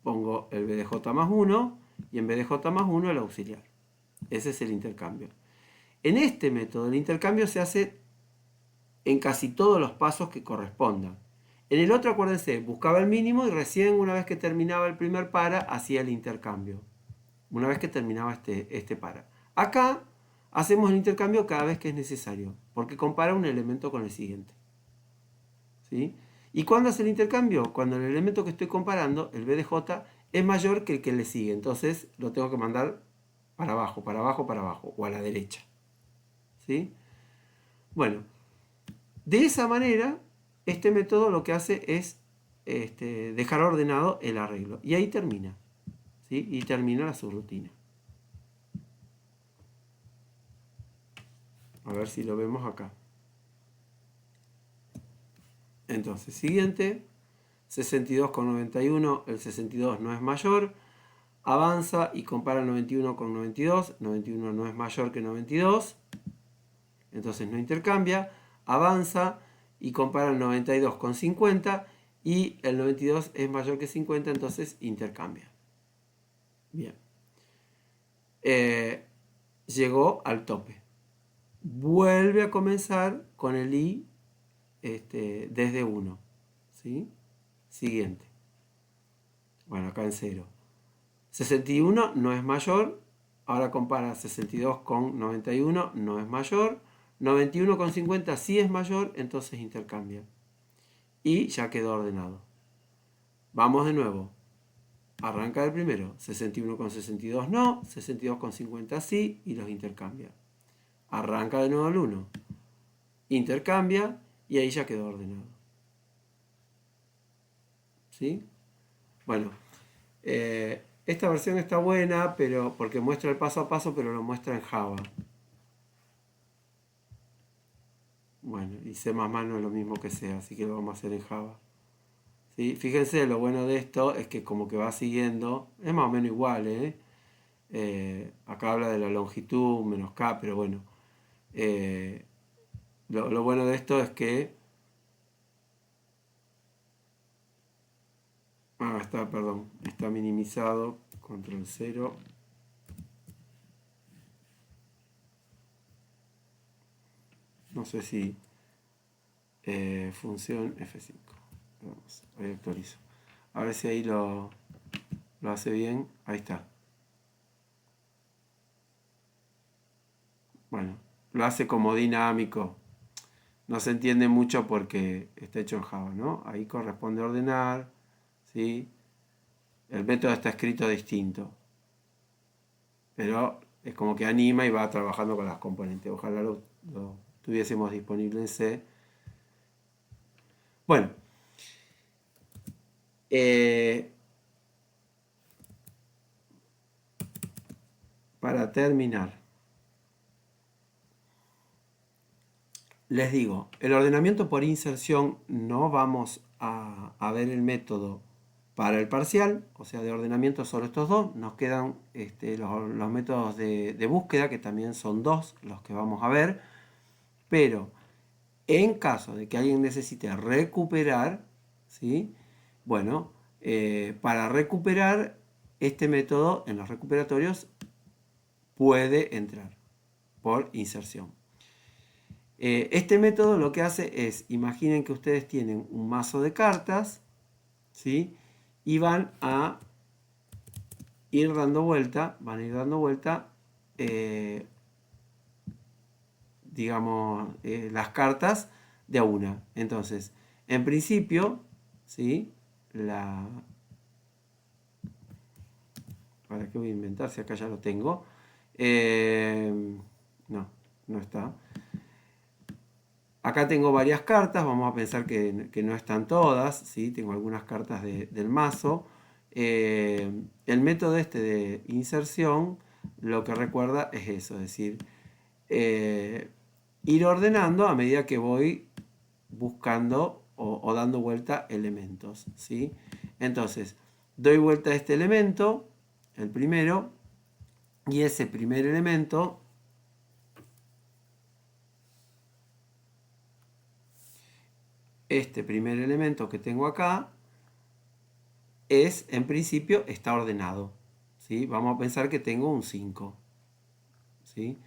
Speaker 1: pongo el b de j más 1 y en b de j más 1 el auxiliar. Ese es el intercambio. En este método el intercambio se hace en casi todos los pasos que correspondan. En el otro, acuérdense, buscaba el mínimo y recién una vez que terminaba el primer para, hacía el intercambio. Una vez que terminaba este para. Acá hacemos el intercambio cada vez que es necesario, porque compara un elemento con el siguiente. ¿Sí? ¿Y cuándo hace el intercambio? Cuando el elemento que estoy comparando, el b de j, es mayor que el que le sigue. Entonces lo tengo que mandar para abajo, para abajo, para abajo, o a la derecha. ¿Sí? Bueno, de esa manera, este método lo que hace es dejar ordenado el arreglo. Y ahí termina. ¿Sí? Y termina la subrutina. A ver si lo vemos acá. Entonces, siguiente. 62,91, el 62 no es mayor. Avanza y compara 91 con 92. 91 no es mayor que 92. Entonces no intercambia. Avanza y compara el 92 con 50. Y el 92 es mayor que 50, entonces intercambia. Bien. Llegó al tope. Vuelve a comenzar con el i desde 1. ¿Sí? Siguiente. Bueno, acá en 0. 61 no es mayor. Ahora compara 62 con 91, no es mayor. 91 con 50 sí es mayor, entonces intercambia. Y ya quedó ordenado. Vamos de nuevo. Arranca el primero. 61 con 62 no, 62 con 50 sí, y los intercambia. Arranca de nuevo el 1. Intercambia y ahí ya quedó ordenado. ¿Sí? Bueno, Esta versión está buena, pero porque muestra el paso a paso, pero lo muestra en Java. Bueno, y C++ no es lo mismo que C, así que lo vamos a hacer en Java. ¿Sí? Fíjense, lo bueno de esto es que como que va siguiendo, es más o menos igual, ¿eh? Acá habla de la longitud, menos K, pero bueno. Eh, lo bueno de esto es que... está, perdón, está minimizado, control 0. No sé si función F5. Vamos, ahí actualizo. A ver si ahí lo hace bien. Ahí está. Bueno, lo hace como dinámico. No se entiende mucho porque está hecho en Java, ¿no? Ahí corresponde ordenar, ¿sí? El método está escrito distinto, pero es como que anima y va trabajando con las componentes. Ojalá lo tuviésemos disponible en C. Bueno, para terminar, les digo, el ordenamiento por inserción no vamos a ver el método para el parcial, o sea, de ordenamiento solo estos dos. Nos quedan los métodos de búsqueda, que también son dos los que vamos a ver, pero en caso de que alguien necesite recuperar, ¿sí? Bueno, para recuperar, este método en los recuperatorios puede entrar por inserción. Este método lo que hace es, imaginen que ustedes tienen un mazo de cartas, ¿sí? Y van a ir dando vuelta, digamos, las cartas de a una. Entonces, en principio, ¿sí? ¿Para qué voy a inventar si acá ya lo tengo? No, no está. Acá tengo varias cartas, vamos a pensar que no están todas, ¿sí? Tengo algunas cartas del mazo. El método de inserción lo que recuerda es eso, es decir, ir ordenando a medida que voy buscando o dando vuelta elementos, ¿sí? Entonces, doy vuelta a este elemento, el primero, y ese primer elemento que tengo acá es, en principio, está ordenado, ¿sí? Vamos a pensar que tengo un 5, ¿sí?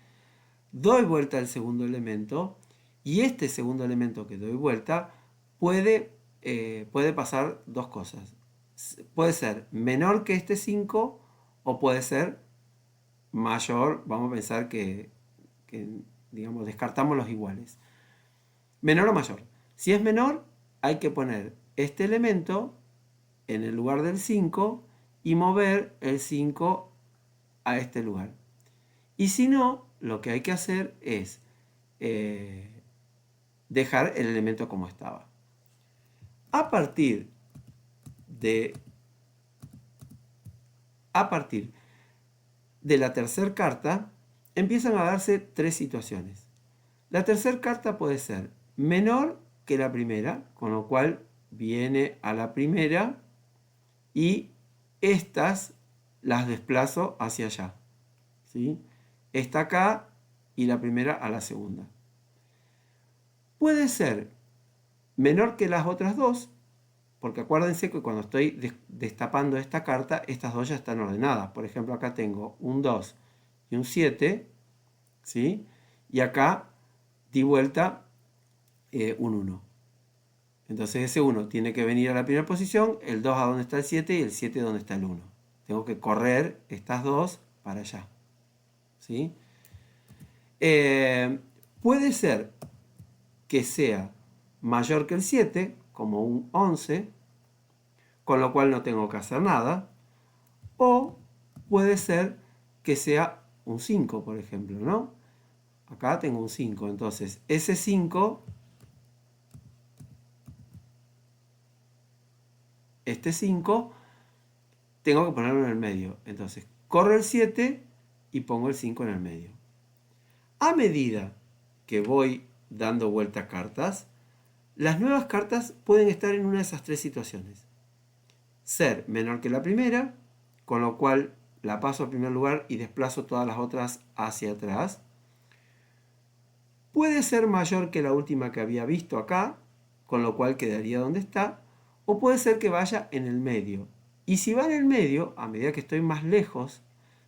Speaker 1: Doy vuelta al segundo elemento y este segundo elemento que doy vuelta puede pasar dos cosas. Puede ser menor que este 5 o puede ser mayor. Vamos a pensar que digamos, descartamos los iguales. Menor o mayor. Si es menor, hay que poner este elemento en el lugar del 5 y mover el 5 a este lugar. Y si no, lo que hay que hacer es dejar el elemento como estaba. A partir de la tercera carta, empiezan a darse tres situaciones. La tercera carta puede ser menor que la primera, con lo cual viene a la primera y estas las desplazo hacia allá, ¿sí? Esta acá y la primera a la segunda. Puede ser menor que las otras dos, porque acuérdense que cuando estoy destapando esta carta, estas dos ya están ordenadas. Por ejemplo, acá tengo un 2 y un 7, ¿sí? Y acá di vuelta un 1. Entonces ese 1 tiene que venir a la primera posición, el 2 a donde está el 7 y el 7 donde está el 1. Tengo que correr estas dos para allá, ¿sí? Puede ser que sea mayor que el 7, como un 11, con lo cual no tengo que hacer nada. O puede ser que sea un 5, por ejemplo, ¿no? Acá tengo un 5, entonces ese 5, este 5, tengo que ponerlo en el medio. Entonces, corro el 7 y pongo el 5 en el medio. A medida que voy dando vueltas cartas, las nuevas cartas pueden estar en una de esas tres situaciones. Ser menor que la primera, con lo cual la paso al primer lugar y desplazo todas las otras hacia atrás. Puede ser mayor que la última que había visto acá, con lo cual quedaría donde está. O puede ser que vaya en el medio. Y si va en el medio, a medida que estoy más lejos,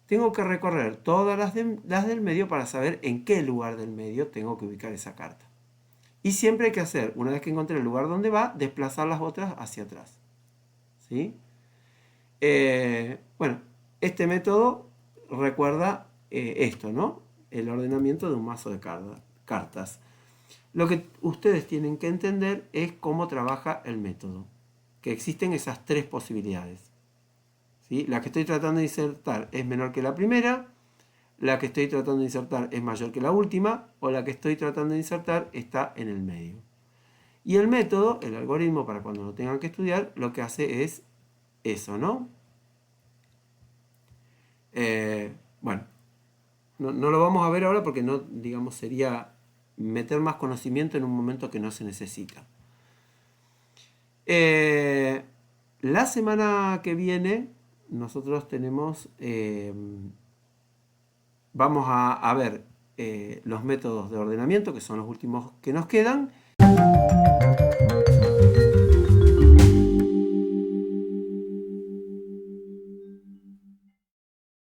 Speaker 1: tengo que recorrer todas las del medio para saber en qué lugar del medio tengo que ubicar esa carta. Y siempre hay que hacer, una vez que encontré el lugar donde va, desplazar las otras hacia atrás. ¿Sí? Bueno, este método recuerda esto, ¿no? El ordenamiento de un mazo de cartas. Lo que ustedes tienen que entender es cómo trabaja el método. Que existen esas tres posibilidades. ¿Sí? La que estoy tratando de insertar es menor que la primera, la que estoy tratando de insertar es mayor que la última, o la que estoy tratando de insertar está en el medio. Y el método, el algoritmo, para cuando lo tengan que estudiar, lo que hace es eso, ¿no? Bueno, no lo vamos a ver ahora porque no, digamos, sería meter más conocimiento en un momento que no se necesita. La semana que viene nosotros tenemos, vamos a ver los métodos de ordenamiento, que son los últimos que nos quedan.